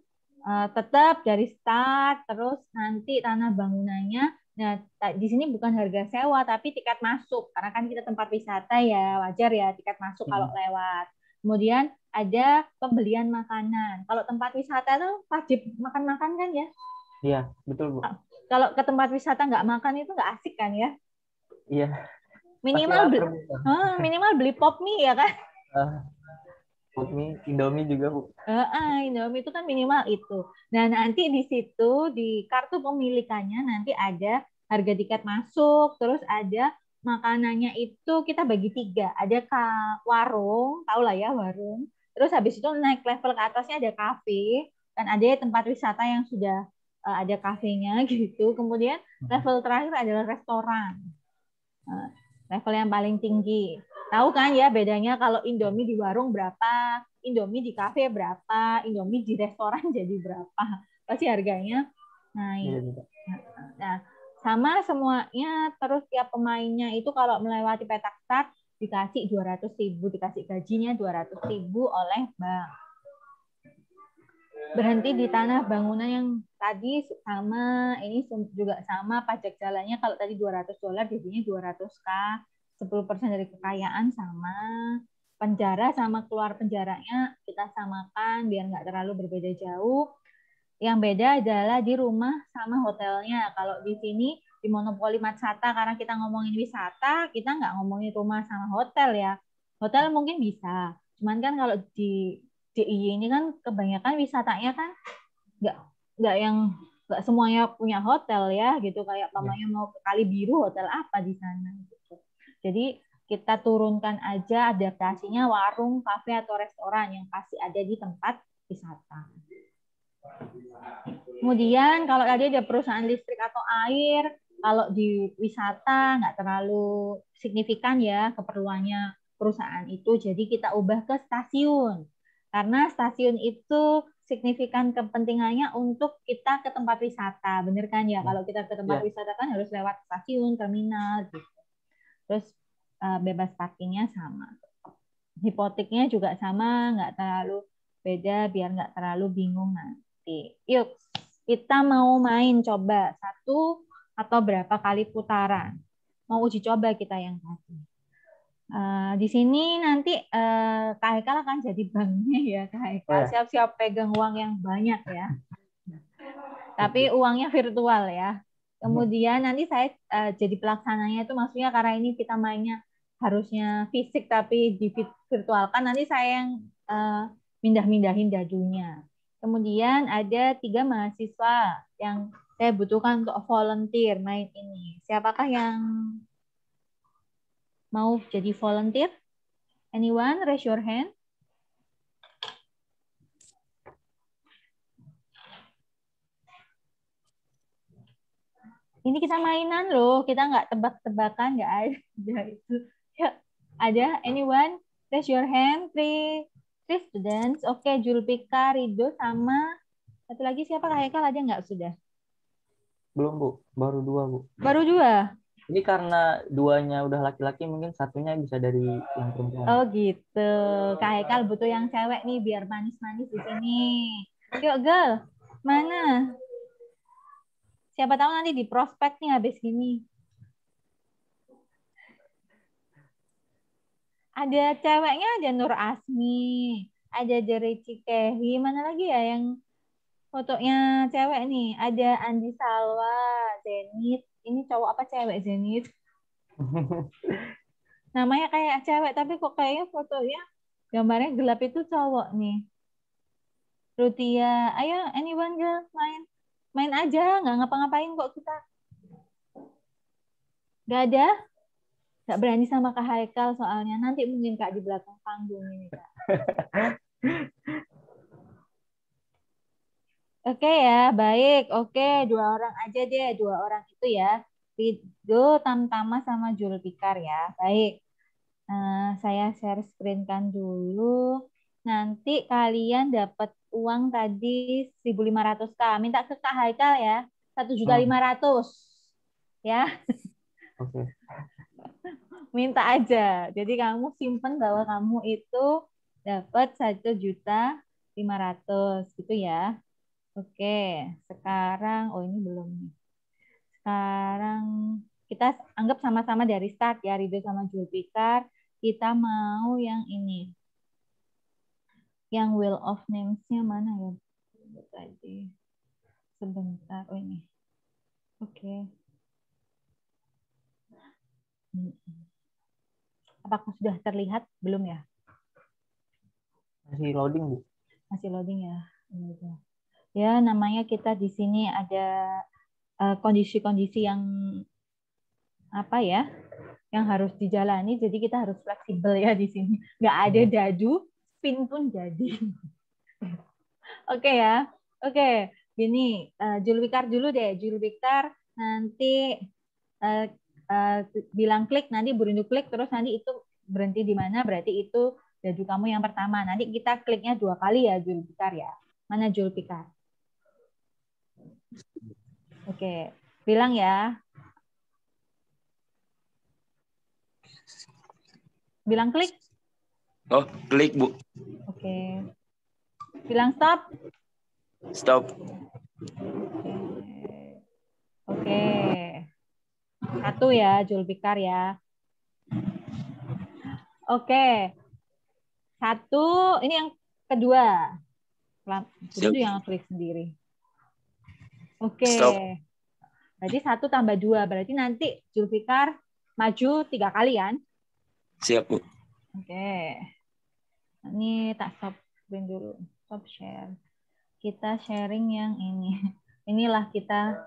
S2: tetap dari start, terus nanti tanah bangunannya. Nah, di sini bukan harga sewa, tapi tiket masuk. Karena kan kita tempat wisata ya, wajar ya tiket masuk kalau lewat. Kemudian ada pembelian makanan. Kalau tempat wisata itu wajib makan-makan kan ya?
S1: Iya, betul Bu.
S2: Kalau ke tempat wisata nggak makan itu nggak asik kan ya?
S1: Iya.
S2: Minimal beli pop mie ya kan?
S1: Pop mie, Indomie juga Bu.
S2: Indomie itu kan minimal itu. Nah, nanti di situ di kartu pemilikannya nanti ada harga tiket masuk, terus ada makanannya itu kita bagi 3. Ada warung, tau lah ya warung. Terus habis itu naik level ke atasnya ada kafe, dan ada tempat wisata yang sudah ada kafenya gitu. Kemudian level terakhir adalah restoran. Level yang paling tinggi. Tahu kan ya bedanya kalau Indomie di warung berapa, Indomie di kafe berapa, Indomie di restoran jadi berapa. Pasti harganya naik. Nah, sama semuanya, terus tiap pemainnya itu kalau melewati petak start dikasih 200.000, dikasih gajinya 200.000 oleh bank. Berhenti di tanah bangunan yang tadi sama, ini juga sama, pajak jalannya kalau tadi $200 jadinya 200K, 10% dari kekayaan sama, penjara sama keluar penjaranya kita samakan biar nggak terlalu berbeda jauh. Yang beda adalah di rumah sama hotelnya. Kalau di sini di Monopoli Matsata karena kita ngomongin wisata, kita nggak ngomongin rumah sama hotel ya. Hotel mungkin bisa, cuman kan kalau di DIY ini kan kebanyakan wisatanya kan nggak semuanya punya hotel ya gitu, kayak pamannya mau ke Kali Biru, hotel apa di sana gitu. Jadi kita turunkan aja adaptasinya warung, kafe atau restoran yang pasti ada di tempat wisata. Kemudian kalau tadi ada perusahaan listrik atau air, kalau di wisata nggak terlalu signifikan ya keperluannya perusahaan itu, jadi kita ubah ke stasiun. Karena stasiun itu signifikan kepentingannya untuk kita ke tempat wisata, bener kan ya? Kalau kita ke tempat wisata kan harus lewat stasiun, terminal, gitu. Terus bebas parkirnya sama, hipoteknya juga sama, nggak terlalu beda biar nggak terlalu bingung nanti. Yuk, kita mau main coba 1 atau berapa kali putaran. Mau uji coba kita yang tadi. Di sini nanti Kak Haikal akan jadi banknya ya, Kak Haikal. Siap-siap pegang uang yang banyak ya. Tapi uangnya virtual ya. Kemudian nanti saya jadi pelaksananya itu, maksudnya karena ini kita mainnya harusnya fisik tapi di virtualkan, nanti saya yang mindah-mindahin dadunya. Kemudian ada 3 mahasiswa yang saya butuhkan untuk volunteer main ini. Siapakah yang mau jadi volunteer? Anyone? Raise your hand. Ini kita mainan loh, kita nggak tebak-tebakan, nggak ada itu. Ya, ada? Anyone? Raise your hand. 3 students. Oke, Julpika, Rido, sama satu lagi siapa? Kak Haikal ada nggak sudah?
S1: Belum Bu, baru 2 Bu.
S2: Baru 2?
S1: Ini karena 2-nya udah laki-laki, mungkin 1-nya bisa dari yang perempuan.
S2: Oh gitu. Kak Haikal butuh yang cewek nih biar manis-manis di sini. Yuk, girl. Mana? Siapa tahu nanti di prospek nih habis gini. Ada ceweknya, ada Nur Asmi, ada Jere Cikehi, mana lagi ya yang fotonya cewek nih? Ada Andi Salwa, Zenit. Ini cowok apa cewek Zenit? Namanya kayak cewek, tapi kok kayaknya fotonya gambarnya gelap itu cowok nih. Rutia, ayo anyone girl, main. Main aja, nggak ngapa-ngapain kok kita. Nggak ada? Nggak berani sama Kak Haikal soalnya. Nanti mungkin Kak di belakang panggung ini, Kak. Oke ya, baik. Oke, 2 orang aja deh. 2 orang itu ya. Ridho, Tamtama, sama Julfikar ya. Baik. Saya share screen kan dulu. Nanti kalian dapat uang tadi 1.500 Kak. Minta ke Kak Haikal ya. 1.500.000 ya.
S1: Oke.
S2: Minta aja. Jadi kamu simpen bahwa kamu itu dapat 1.500.000 gitu ya. Oke, sekarang ini belum nih. Sekarang kita anggap sama-sama dari start ya, Ridho sama Julfikar. Kita mau yang ini. Yang Wheel of Names-nya mana ya? Tadi. Sebentar. Oh ini. Oke. Apakah sudah terlihat? Belum ya?
S1: Masih loading, Bu.
S2: Masih loading ya. Ya, namanya kita di sini ada kondisi-kondisi yang apa ya? Yang harus dijalani, jadi kita harus fleksibel ya di sini. Nggak ada dadu, spin pun jadi. Oke ya. Oke, gini, Julfikar dulu deh. Julfikar nanti bilang klik, nanti Burindu klik, terus nanti itu berhenti di mana, berarti itu dadu kamu yang pertama. Nanti kita kliknya 2 kali ya, Julfikar ya. Mana Julfikar? Oke, bilang ya. Bilang klik.
S3: Oh, klik, Bu.
S2: Oke. Bilang stop.
S3: Stop.
S2: Oke. 1 ya, Julfikar ya. Oke. 1, ini yang kedua. Itu yang klik sendiri. Oke.
S3: Stop.
S2: Berarti 1 tambah 2. Berarti nanti Julfikar maju 3 kali kan?
S3: Siap, Bu.
S2: Oke. Ini tak stop screen dulu. Stop share. Kita sharing yang ini. Inilah kita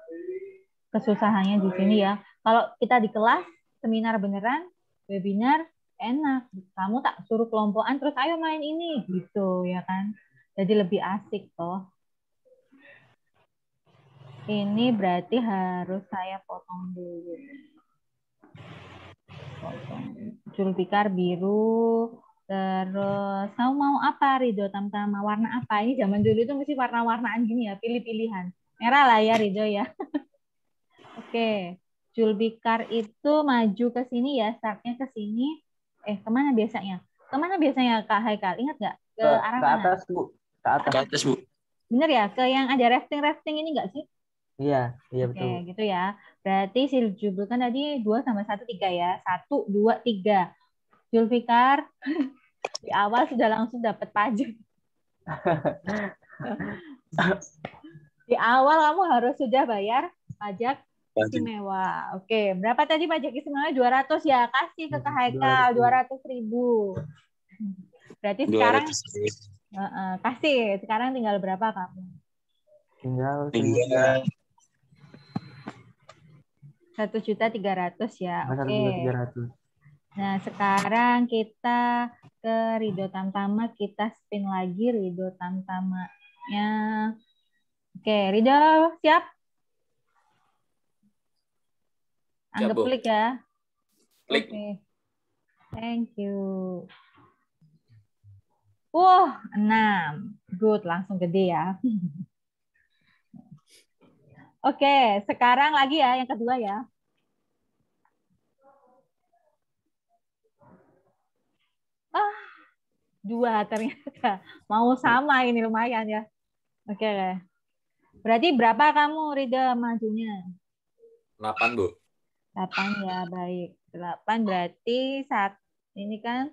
S2: kesusahannya di sini ya. Kalau kita di kelas, seminar beneran, webinar, enak. Kamu tak suruh kelompokan, terus ayo main ini. Gitu ya kan. Jadi lebih asik toh. Ini berarti harus saya potong dulu. Potong. Julfikar biru. Terus kamu mau apa, Ridho? Tamtama warna apa? Ini zaman dulu itu mesti warna-warnaan gini ya, pilih-pilihan. Merah lah ya, Ridho ya. Oke. Julfikar itu maju ke sini ya, startnya ke sini. Kemana biasanya? Kemana biasanya Kak Haikal? Ingat nggak? Ke arah
S1: ke
S2: mana?
S1: atas, Bu. Ke atas.
S3: Ke atas, Bu.
S2: Bener ya? Ke yang ada rafting-rafting ini nggak sih?
S1: Iya, iya
S2: Oke,
S1: betul.
S2: gitu ya. Berarti si Jubel kan tadi 2 tambah 1, 3 ya. 1, 2, 3. Julfikar di awal sudah langsung dapat pajak. Di awal kamu harus sudah bayar pajak istimewa. Oke, berapa tadi pajak istimewa? 200 ya. Kasih ke Kak Haikal 200.000. Berarti sekarang
S3: 200.
S2: kasih. Sekarang tinggal berapa kamu?
S1: Tinggal
S2: 1.300.000 ya. Oke.
S1: 1.300.
S2: Nah, sekarang kita ke Ridho Tamtama, kita spin lagi Ridho Tamtamanya. Oke, Ridho, siap? Anggap klik ya.
S3: Klik.
S2: Oke. Thank you. Wah, 6. Good, langsung gede ya. Oke, sekarang lagi ya, yang kedua ya. Ah, 2 ternyata. Mau sama ini lumayan ya. Oke. Berarti berapa kamu, Rida, majunya?
S3: 8, Bu.
S2: 8 ya, baik. 8 berarti ini kan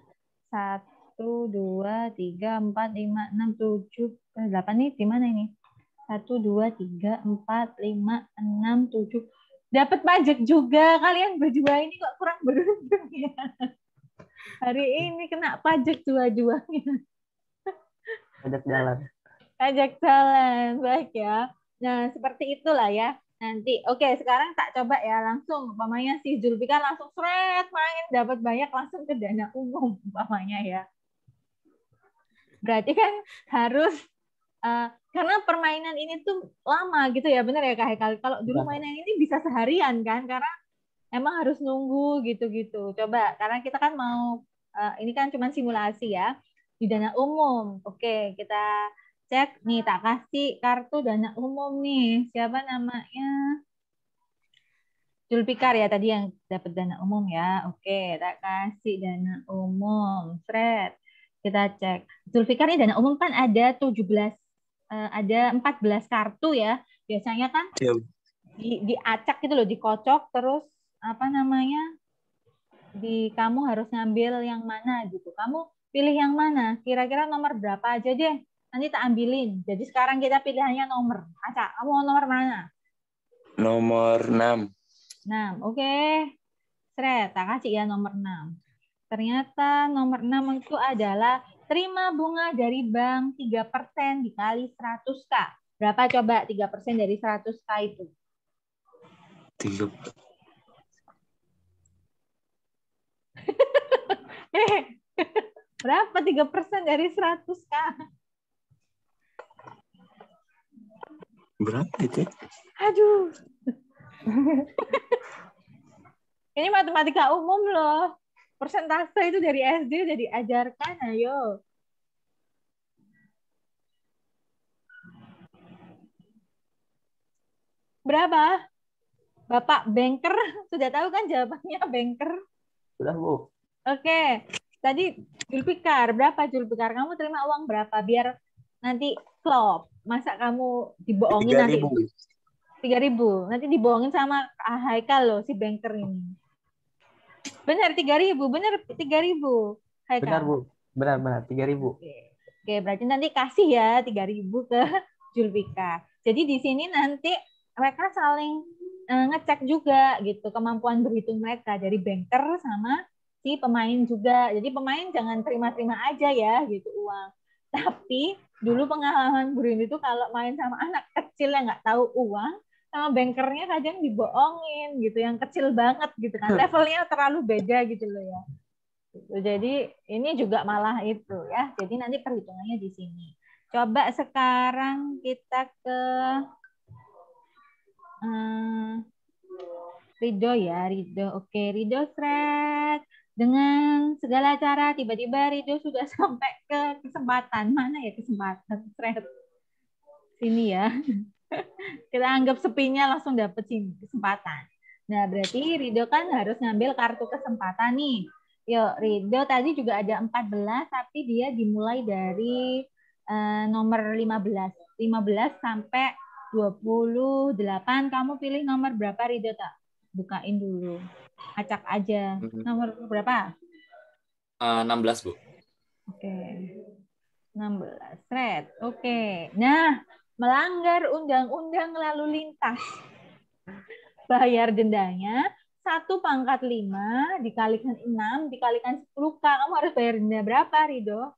S2: 1, 2, 3, 4, 5, 6, 7. 8 nih di mana ini? 1, 2, 3, 4, 5, 6, 7. Dapat pajak juga. Kalian berdua ini kok kurang beruntung ya. Hari ini kena pajak dua-duanya.
S1: Pajak jalan.
S2: Pajak jalan. Baik ya. Nah, seperti itulah ya. Nanti, oke, sekarang tak coba ya langsung. Umpamanya si Zulfikar langsung seret main, dapat banyak langsung ke dana umum, umpamanya ya. Berarti kan harus, karena permainan ini tuh lama gitu ya, bener ya Kak Hekal? Kalau dulu mainan ini bisa seharian kan, karena emang harus nunggu gitu-gitu. Coba, karena kita kan mau, ini kan cuma simulasi ya, di dana umum. Oke, kita cek nih, tak kasih kartu dana umum nih. Siapa namanya? Zulfikar ya tadi yang dapat dana umum ya. Oke, tak kasih dana umum. Thread. Kita cek. Zulfikar ini dana umum kan ada 17, ada 14 kartu ya. Biasanya kan diacak gitu loh, dikocok terus apa namanya? Kamu harus ngambil yang mana gitu. Kamu pilih yang mana? Kira-kira nomor berapa aja deh. Nanti tak ambilin. Jadi sekarang kita pilihannya nomor. Acak, kamu mau nomor mana?
S4: Nomor 6.
S2: 6. Oke. Sret, tak kasih ya nomor 6. Ternyata nomor 6 itu adalah terima bunga dari bank 3% dikali 100K. Berapa coba 3% dari 100K itu?
S4: 3.
S2: Berapa 3% dari 100K?
S4: Berapa itu?
S2: Aduh. Ini matematika umum loh. Persentase itu dari SD udah diajarkan, ayo. Berapa? Bapak banker, sudah tahu kan jawabannya banker?
S1: Sudah, Bu.
S2: Oke. Tadi Zulfikar, berapa Zulfikar? Kamu terima uang berapa? Biar nanti klop. Masa kamu dibohongin
S4: 3.000.
S2: nanti? 3.000. Nanti dibohongin sama Haikal loh, si banker ini. Benar 3.000, benar 3.000. Haikal.
S1: Benar, Bu. Benar 3.000.
S2: Oke, berarti nanti kasih ya 3.000 ke Zulfikar. Jadi di sini nanti mereka saling ngecek juga gitu kemampuan berhitung mereka dari banker sama si pemain juga. Jadi pemain jangan terima-terima aja ya gitu uang. Tapi dulu pengalaman Burin itu kalau main sama anak kecil yang nggak tahu uang, sama bankernya kadang dibohongin gitu, yang kecil banget gitu kan, levelnya terlalu beda gitu loh ya. Jadi ini juga malah itu ya. Jadi nanti perhitungannya di sini. Coba sekarang kita ke Ridho ya, Ridho. Oke, Ridho thread. Dengan segala cara tiba-tiba Ridho sudah sampai ke kesempatan. Mana ya kesempatan thread? Sini ya. Kita anggap sepinya langsung dapet sini kesempatan. Nah, berarti Ridho kan harus ngambil kartu kesempatan nih. Yuk, Ridho tadi juga ada 14, tapi dia dimulai dari nomor 15. 15 sampai 28. Kamu pilih nomor berapa, Ridho, tak? Bukain dulu. Acak aja. Nomor berapa?
S3: 16, Bu.
S2: Oke. 16. Red. Oke. Nah, melanggar undang-undang lalu lintas. Bayar dendanya 1/5 dikalikan 6 dikalikan 10K. Kamu harus bayar denda berapa, Ridho?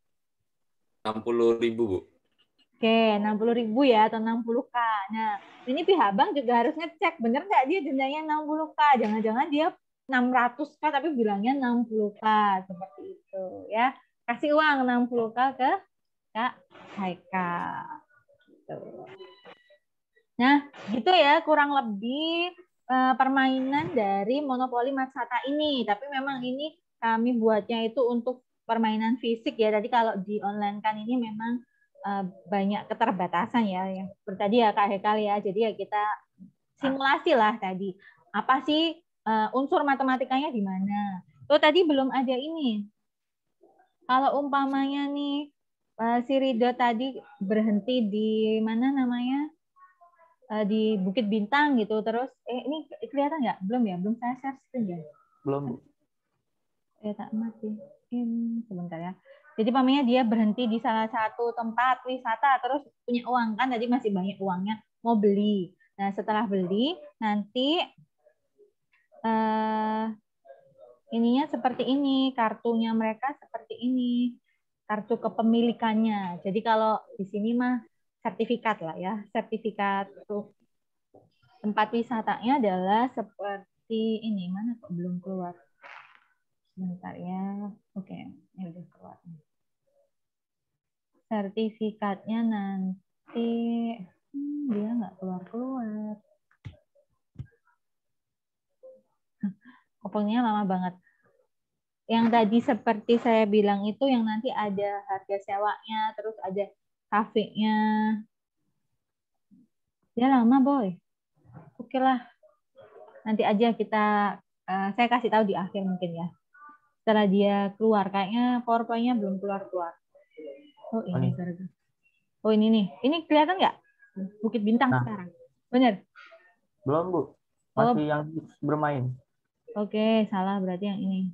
S3: 60.000, Bu.
S2: Oke, 60.000 ya atau 60K. Nah, ini pihak bank juga harus ngecek bener nggak dia dendanya 60K. Jangan-jangan dia 600K tapi bilangnya 60K. Seperti itu ya. Kasih uang 60K ke Kak Haikal. Gitu. Nah, gitu ya kurang lebih permainan dari monopoli matsata ini. Tapi memang ini kami buatnya itu untuk permainan fisik ya. Tadi kalau di online kan ini memang banyak keterbatasan ya. Yang seperti tadi ya Kak Hekal ya. Jadi ya kita simulasi lah tadi. Apa sih unsur matematikanya di mana? Tuh tadi belum ada ini. Kalau umpamanya nih Si Ridho tadi berhenti di mana namanya? Di Bukit Bintang gitu. Terus ini kelihatan nggak? Belum ya? Belum saya share screen ya?
S1: Belum, Bu.
S2: Tak matiin sebentar ya. Jadi pamannya dia berhenti di salah satu tempat wisata terus punya uang kan tadi masih banyak uangnya mau beli. Nah setelah beli nanti ininya seperti ini, kartunya mereka seperti ini, kartu kepemilikannya. Jadi kalau di sini mah sertifikat lah ya, sertifikat tempat wisatanya adalah seperti ini. Mana kok belum keluar? Sebentar ya. Oke, ini udah keluar. Sertifikatnya nanti dia nggak keluar-keluar. Openingnya lama banget. Yang tadi seperti saya bilang itu yang nanti ada harga sewanya, terus ada kafenya. Dia lama, Boy. Oke lah. Nanti aja saya kasih tahu di akhir mungkin ya. Setelah dia keluar, kayaknya PowerPoint-nya belum keluar-keluar. Oh, ini. Oh, ini nih. Ini kelihatan nggak? Bukit Bintang sekarang. Bener?
S1: Belum, Bu. Masih yang bermain.
S2: Oke, salah berarti yang ini.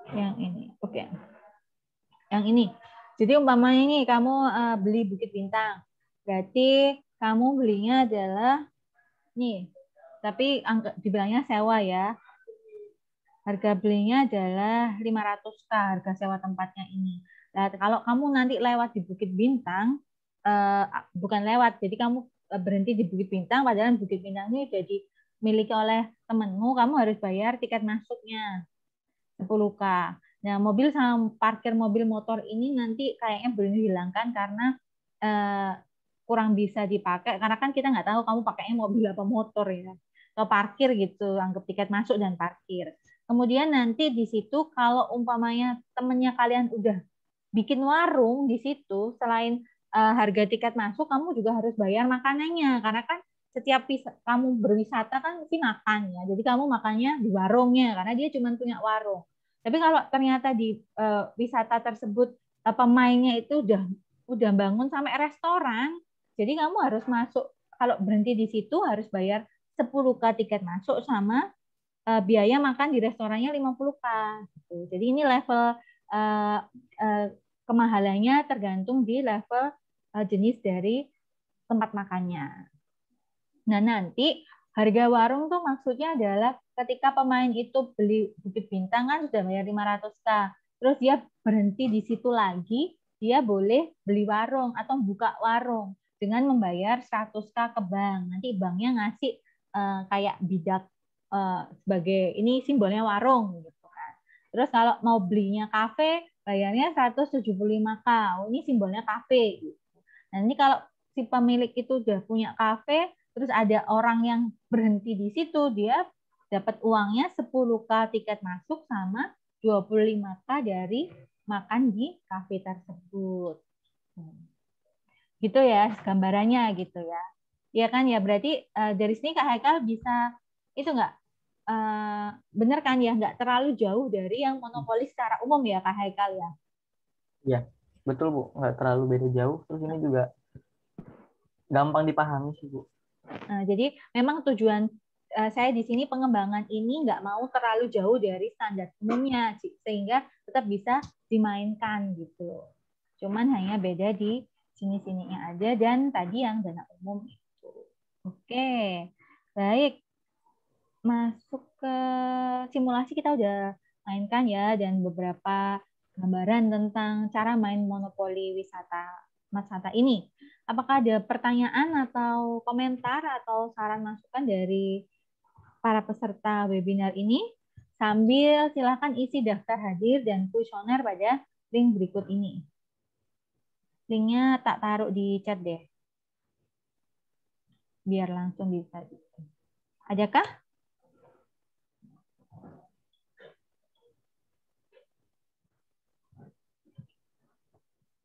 S2: Yang ini. Oke. Yang ini. Jadi umpamanya ini kamu beli Bukit Bintang. Berarti kamu belinya adalah nih. Tapi dibilangnya sewa ya. Harga belinya adalah 500K harga sewa tempatnya ini. Nah, kalau kamu nanti lewat di Bukit Bintang, bukan lewat, jadi kamu berhenti di Bukit Bintang, padahal Bukit Bintang ini sudah dimiliki oleh temenmu, kamu harus bayar tiket masuknya 10K. Nah, mobil sama parkir mobil motor ini nanti kayaknya belum dihilangkan karena kurang bisa dipakai, karena kan kita nggak tahu kamu pakainya mobil apa motor ya, atau parkir gitu, anggap tiket masuk dan parkir. Kemudian nanti di situ kalau umpamanya temennya kalian udah bikin warung di situ, selain harga tiket masuk, kamu juga harus bayar makanannya. Karena kan setiap kamu berwisata kan mesti makan ya. Jadi kamu makannya di warungnya karena dia cuma punya warung. Tapi kalau ternyata di wisata tersebut pemainnya itu udah bangun sampai restoran, jadi kamu harus masuk. Kalau berhenti di situ harus bayar 10K tiket masuk sama biaya makan di restorannya 50K. Gitu. Jadi ini level kemahalannya tergantung di level jenis dari tempat makannya. Nah nanti harga warung tuh maksudnya adalah ketika pemain itu beli Bukit Bintang kan sudah bayar 500K. Terus dia berhenti di situ lagi, dia boleh beli warung atau buka warung dengan membayar 100K ke bank. Nanti banknya ngasih kayak bidak sebagai ini simbolnya warung gitu kan. Terus kalau mau belinya kafe bayarnya 175K. Oh, ini simbolnya kafe gitu. Nah, ini kalau si pemilik itu udah punya kafe, terus ada orang yang berhenti di situ, dia dapat uangnya 10K tiket masuk sama 25K dari makan di kafe tersebut. Gitu ya gambarannya gitu ya. Ya kan ya berarti dari sini Kak Haikal bisa itu nggak bener kan ya nggak terlalu jauh dari yang monopoli secara umum ya Kak Haikal ya.
S1: Iya, betul Bu. Nggak terlalu beda jauh. Terus ini juga gampang dipahami sih Bu.
S2: Nah, jadi memang tujuan saya di sini pengembangan ini nggak mau terlalu jauh dari standar umumnya sehingga tetap bisa dimainkan gitu. Cuman hanya beda di sini-sininya aja dan tadi yang dana umum itu. Oke, baik. Masuk ke simulasi kita udah mainkan ya dan beberapa gambaran tentang cara main monopoli wisata ini. Apakah ada pertanyaan atau komentar atau saran masukan dari para peserta webinar ini? Sambil silakan isi daftar hadir dan kuesioner pada link berikut ini. Linknya tak taruh di chat deh. Biar langsung bisa. Adakah?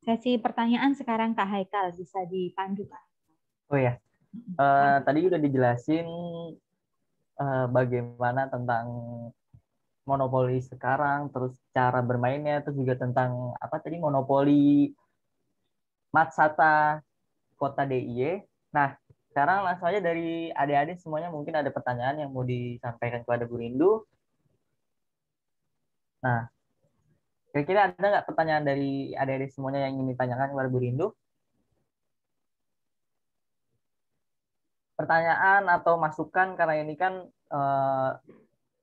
S2: Sesi pertanyaan sekarang Kak Haikal bisa dipandu Kak.
S1: Oh ya, tadi udah dijelasin bagaimana tentang monopoli sekarang, terus cara bermainnya, terus juga tentang apa tadi monopoli Matsata Kota DIY. Nah, sekarang langsung aja dari adik-adik semuanya mungkin ada pertanyaan yang mau disampaikan kepada Bu Rindu. Nah, kira-kira ada nggak pertanyaan dari adik-adik semuanya yang ingin ditanyakan kepada Bu Rindu? Pertanyaan atau masukan, karena ini kan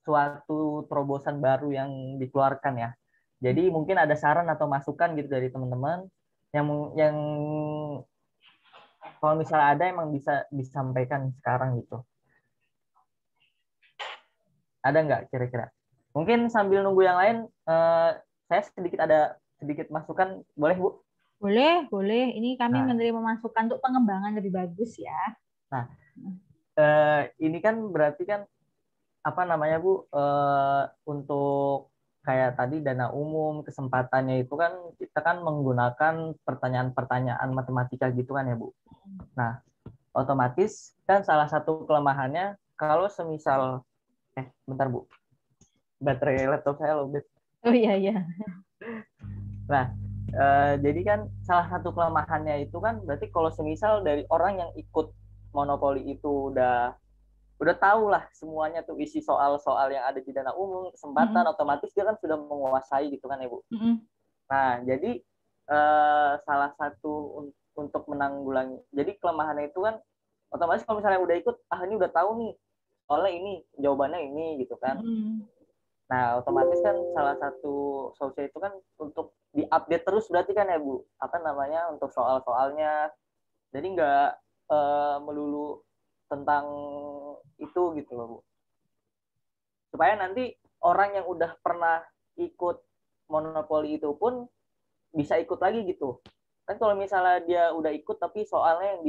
S1: suatu terobosan baru yang dikeluarkan ya. Jadi mungkin ada saran atau masukan gitu dari teman-teman yang kalau misalnya ada emang bisa disampaikan sekarang gitu. Ada nggak kira-kira? Mungkin sambil nunggu yang lain, saya ada sedikit masukan, boleh Bu?
S2: Boleh, boleh. Ini kami
S1: Nah.
S2: menerima masukan untuk pengembangan lebih bagus ya.
S1: Nah, ini kan berarti kan apa namanya Bu, untuk kayak tadi dana umum, kesempatannya itu kan kita kan menggunakan pertanyaan-pertanyaan matematika gitu kan ya Bu. Nah, otomatis kan salah satu kelemahannya kalau semisal bentar Bu, baterai laptop saya lowbat.
S2: Oh iya.
S1: Nah, jadi kan salah satu kelemahannya itu kan berarti kalau semisal dari orang yang ikut monopoli itu udah tahu lah semuanya tuh isi soal-soal yang ada di dana umum, kesempatan, otomatis dia kan sudah menguasai gitu kan ya Bu. Nah, jadi salah satu untuk menanggulangi, jadi kelemahannya itu kan otomatis kalau misalnya udah ikut, ini udah tahu nih, soalnya ini, jawabannya ini gitu kan. Nah, otomatis kan salah satu solusi itu kan untuk diupdate terus berarti kan ya Bu, apa namanya, untuk soal-soalnya, jadi nggak melulu tentang itu gitu loh Bu. Supaya nanti orang yang udah pernah ikut monopoli itu pun bisa ikut lagi gitu. Kan kalau misalnya dia udah ikut tapi soalnya yang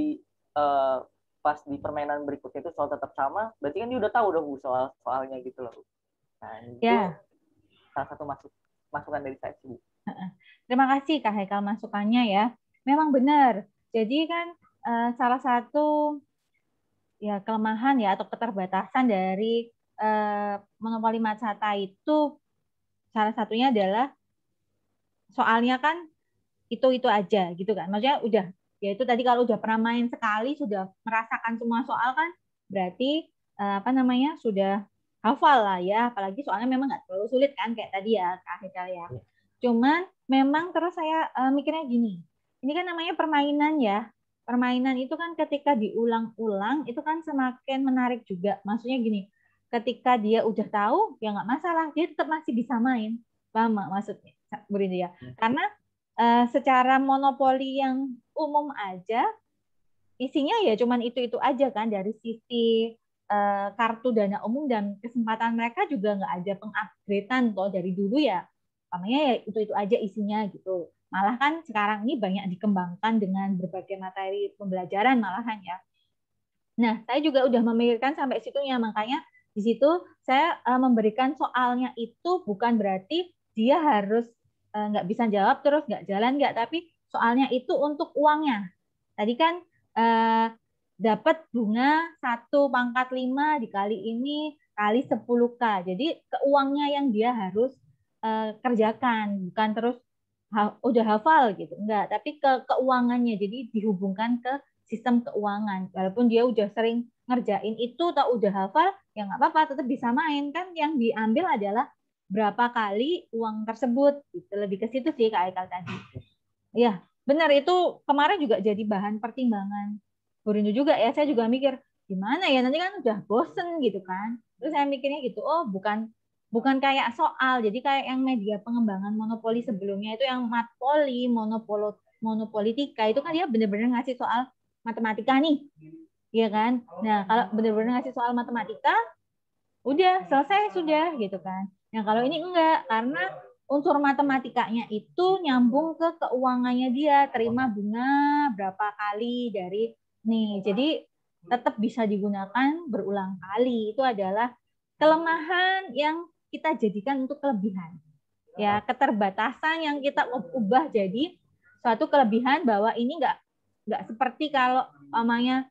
S1: pas di permainan berikutnya itu soal tetap sama, berarti kan dia udah tahu dong Bu soalnya gitu loh Bu. Nah, itu salah satu masukan dari saya sih Bu.
S2: Terima kasih Kak Haikal masukannya ya. Memang benar. Jadi kan salah satu ya kelemahan ya atau keterbatasan dari monopoli Matsata itu salah satunya adalah soalnya kan itu aja gitu kan. Maksudnya udah ya itu tadi kalau udah pernah main sekali sudah merasakan semua soal kan berarti sudah hafal lah ya, apalagi soalnya memang nggak terlalu sulit kan kayak tadi ya Kak Haikal ya. Cuman memang terus saya mikirnya gini, ini kan namanya permainan ya. Permainan itu kan ketika diulang-ulang itu kan semakin menarik juga. Maksudnya gini, ketika dia udah tahu ya nggak masalah, dia tetap masih bisa main. Paham maksudnya, Bu Rindu ya? Karena secara monopoli yang umum aja, isinya ya cuman itu aja kan dari sisi kartu dana umum dan kesempatan mereka juga nggak ada pengupgradean toh dari dulu ya. Namanya ya itu aja isinya gitu. Malah kan sekarang ini banyak dikembangkan dengan berbagai materi pembelajaran malahan ya. Nah, saya juga udah memikirkan sampai situnya, makanya di situ saya memberikan soalnya itu bukan berarti dia harus nggak bisa jawab terus nggak jalan nggak, tapi soalnya itu untuk uangnya. Tadi kan dapat bunga 1/5 dikali ini kali 10K. Jadi keuangnya yang dia harus kerjakan, bukan terus udah hafal gitu, enggak, tapi keuangannya, jadi dihubungkan ke sistem keuangan. Walaupun dia udah sering ngerjain itu atau udah hafal, ya nggak apa-apa, tetap bisa main kan. Yang diambil adalah berapa kali uang tersebut, gitu. Lebih ke situ sih Kak Aikal tadi. Ya, benar, itu kemarin juga jadi bahan pertimbangan Bu Rindu juga ya. Saya juga mikir gimana ya, nanti kan udah bosen gitu kan. Terus saya mikirnya gitu, oh bukan kayak soal, jadi kayak yang media pengembangan monopoli sebelumnya itu yang matpoli, monopolitika itu kan dia benar-benar ngasih soal matematika nih, ya kan? Nah kalau benar-benar ngasih soal matematika, udah selesai sudah gitu kan. Nah kalau ini enggak, karena unsur matematikanya itu nyambung ke keuangannya dia, terima bunga berapa kali dari nih, jadi tetap bisa digunakan berulang kali. Itu adalah kelemahan yang kita jadikan untuk kelebihan. Ya, keterbatasan yang kita ubah jadi suatu kelebihan, bahwa ini nggak seperti kalau namanya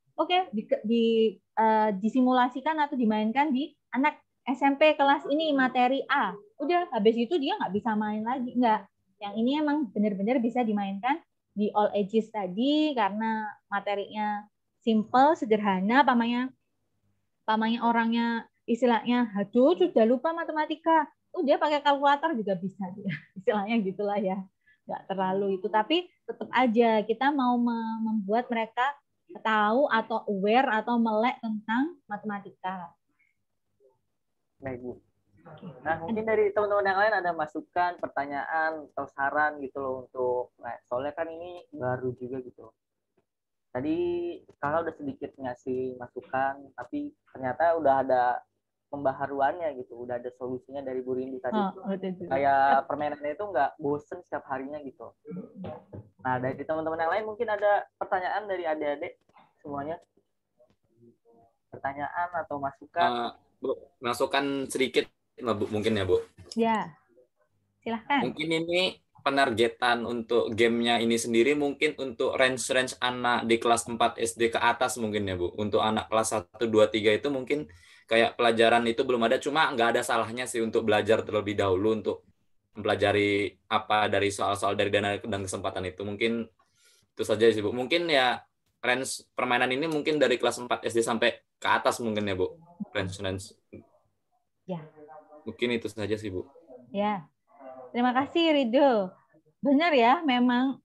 S2: disimulasikan atau dimainkan di anak SMP kelas ini materi A. Udah habis itu dia nggak bisa main lagi, nggak. Yang ini emang benar-benar bisa dimainkan di all ages tadi karena materinya simple, sederhana, pamanya orangnya istilahnya, aduh sudah lupa matematika, dia pakai kalkulator juga bisa dia, istilahnya gitulah ya, nggak terlalu itu, tapi tetap aja kita mau membuat mereka tahu atau aware atau melek tentang matematika.
S1: Baik, Bu. Nah, mungkin dari teman-teman yang lain ada masukan, pertanyaan, atau saran gitu loh untuk, nah, soalnya kan ini baru juga gitu. Tadi Kakak udah sedikit ngasih masukan, tapi ternyata udah ada pembaharuannya gitu, udah ada solusinya dari Bu Rindu tadi. Kayak permainannya itu nggak bosen setiap harinya gitu. Nah, dari teman-teman yang lain mungkin ada pertanyaan dari adik-adik semuanya? Pertanyaan atau masukan?
S3: Bu, masukan sedikit Bu, mungkin ya Bu.
S2: Ya, silahkan.
S3: Mungkin ini penargetan untuk gamenya ini sendiri mungkin untuk range anak di kelas 4 SD ke atas mungkin ya Bu. Untuk anak kelas 1, 2, 3 itu mungkin kayak pelajaran itu belum ada, cuma nggak ada salahnya sih untuk belajar terlebih dahulu untuk mempelajari apa dari soal-soal dari dana dan kesempatan itu. Mungkin itu saja sih Bu. Mungkin ya range permainan ini mungkin dari kelas 4 SD sampai ke atas mungkin ya Bu. Range.
S2: Ya.
S3: Mungkin itu saja sih Bu.
S2: Ya. Terima kasih Ridho. Benar ya, memang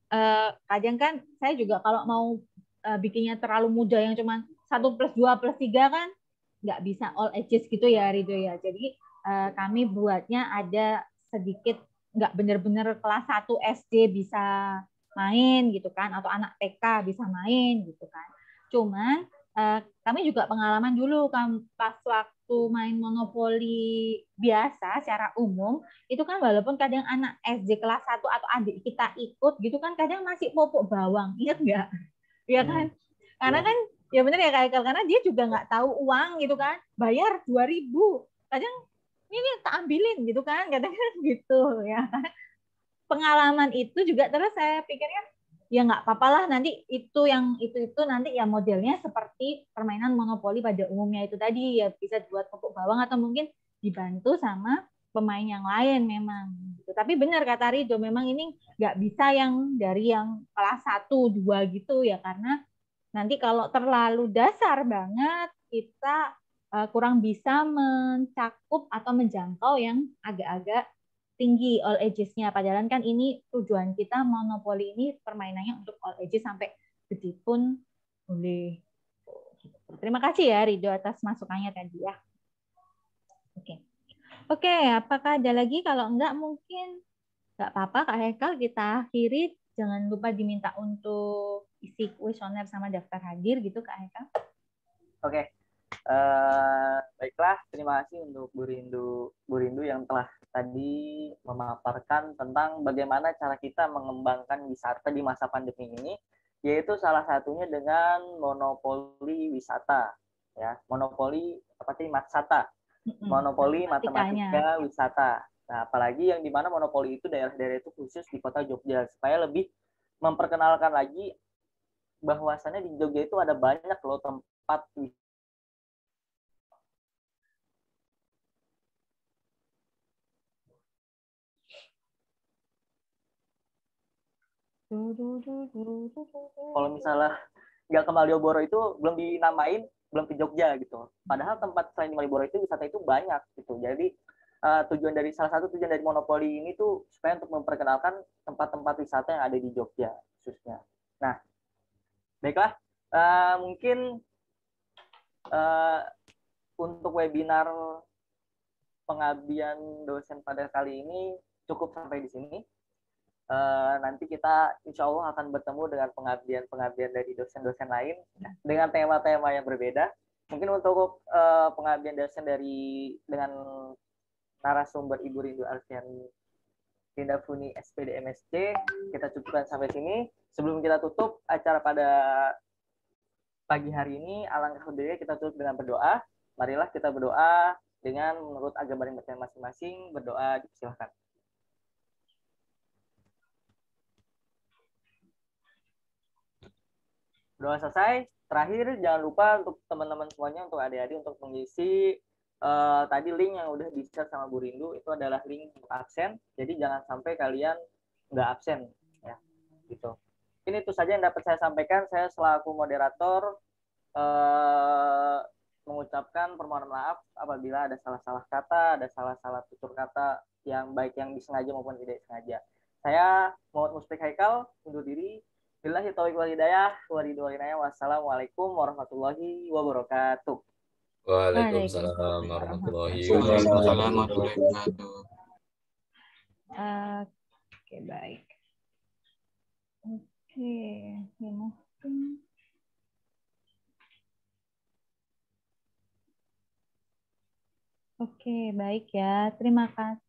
S2: kadang kan saya juga kalau mau bikinnya terlalu mudah yang cuma 1+2+3 kan nggak bisa all ages gitu ya Ridho ya. Jadi kami buatnya ada sedikit nggak benar-benar kelas 1 SD bisa main gitu kan, atau anak TK bisa main gitu kan. Cuman kami juga pengalaman dulu kan pas waktu main monopoli biasa secara umum, itu kan walaupun kadang anak SD kelas 1 atau adik kita ikut gitu kan, kadang masih popok bawang, ingat nggak? Iya kan? Karena kan ya benar ya Kak, karena dia juga nggak tahu uang gitu kan, bayar 2.000, kadang ini tak ambilin gitu kan, kadang gitu ya. Pengalaman itu juga terus saya pikirnya ya nggak apa-apa lah, nanti itu nanti ya modelnya seperti permainan monopoli pada umumnya itu tadi ya, bisa buat popok bawang atau mungkin dibantu sama pemain yang lain memang. Tapi benar kata Ridho, memang ini nggak bisa yang dari yang kelas 1, 2 gitu ya, karena nanti kalau terlalu dasar banget kita kurang bisa mencakup atau menjangkau yang agak-agak tinggi all ages-nya. Padahal kan ini tujuan kita monopoli ini permainannya untuk all ages, sampai gede pun boleh. Terima kasih ya Ridho atas masukannya tadi ya. Oke, apakah ada lagi? Kalau enggak mungkin enggak apa-apa Kak Hekal, kita akhiri. Jangan lupa diminta untuk isi kuesioner sama daftar hadir gitu Kak Hekal.
S1: Oke. Baiklah, terima kasih untuk Bu Rindu yang telah tadi memaparkan tentang bagaimana cara kita mengembangkan wisata di masa pandemi ini, yaitu salah satunya dengan monopoli wisata, ya, monopoli apa sih, matsata, monopoli matematika wisata. Nah, apalagi yang dimana monopoli itu daerah-daerah itu khusus di kota Jogja, supaya lebih memperkenalkan lagi bahwasannya di Jogja itu ada banyak loh tempat wisata. Kalau misalnya nggak ke Malioboro itu belum dinamain, belum ke Jogja gitu. Padahal tempat selain di Malioboro itu wisata itu banyak gitu. Jadi salah satu tujuan dari monopoli ini tuh supaya untuk memperkenalkan tempat-tempat wisata yang ada di Jogja khususnya. Nah, baiklah, mungkin untuk webinar pengabdian dosen pada kali ini cukup sampai di sini. Nanti kita insya Allah akan bertemu dengan pengabdian dari dosen-dosen lain dengan tema-tema yang berbeda. Mungkin untuk pengabdian dosen dengan narasumber Ibu Rindu Alfiani Rindafuni SPD MSc, kita cukupkan sampai sini. Sebelum kita tutup acara pada pagi hari ini, alangkah baiknya kita tutup dengan berdoa. Marilah kita berdoa dengan menurut agama masing-masing. Berdoa, dipersilahkan. Doa selesai. Terakhir, jangan lupa untuk teman-teman semuanya, untuk adik-adik, untuk mengisi tadi link yang udah di-share sama Bu Rindu, itu adalah link absen. Jadi jangan sampai kalian nggak absen, ya, gitu. Ini itu saja yang dapat saya sampaikan. Saya selaku moderator mengucapkan permohonan maaf apabila ada salah-salah kata, ada salah-salah tutur kata yang baik yang disengaja maupun tidak sengaja. Saya Muhammad Muspik Haikal undur diri. Billahi taufiq wal hidayah. Wassalamualaikum warahmatullahi wabarakatuh.
S3: Waalaikumsalam warahmatullahi
S4: Waalaikumsalam
S3: wabarakatuh.
S4: warahmatullahi wabarakatuh.
S2: Oke, baik. Oke, ya mungkin. Oke, baik ya. Terima kasih.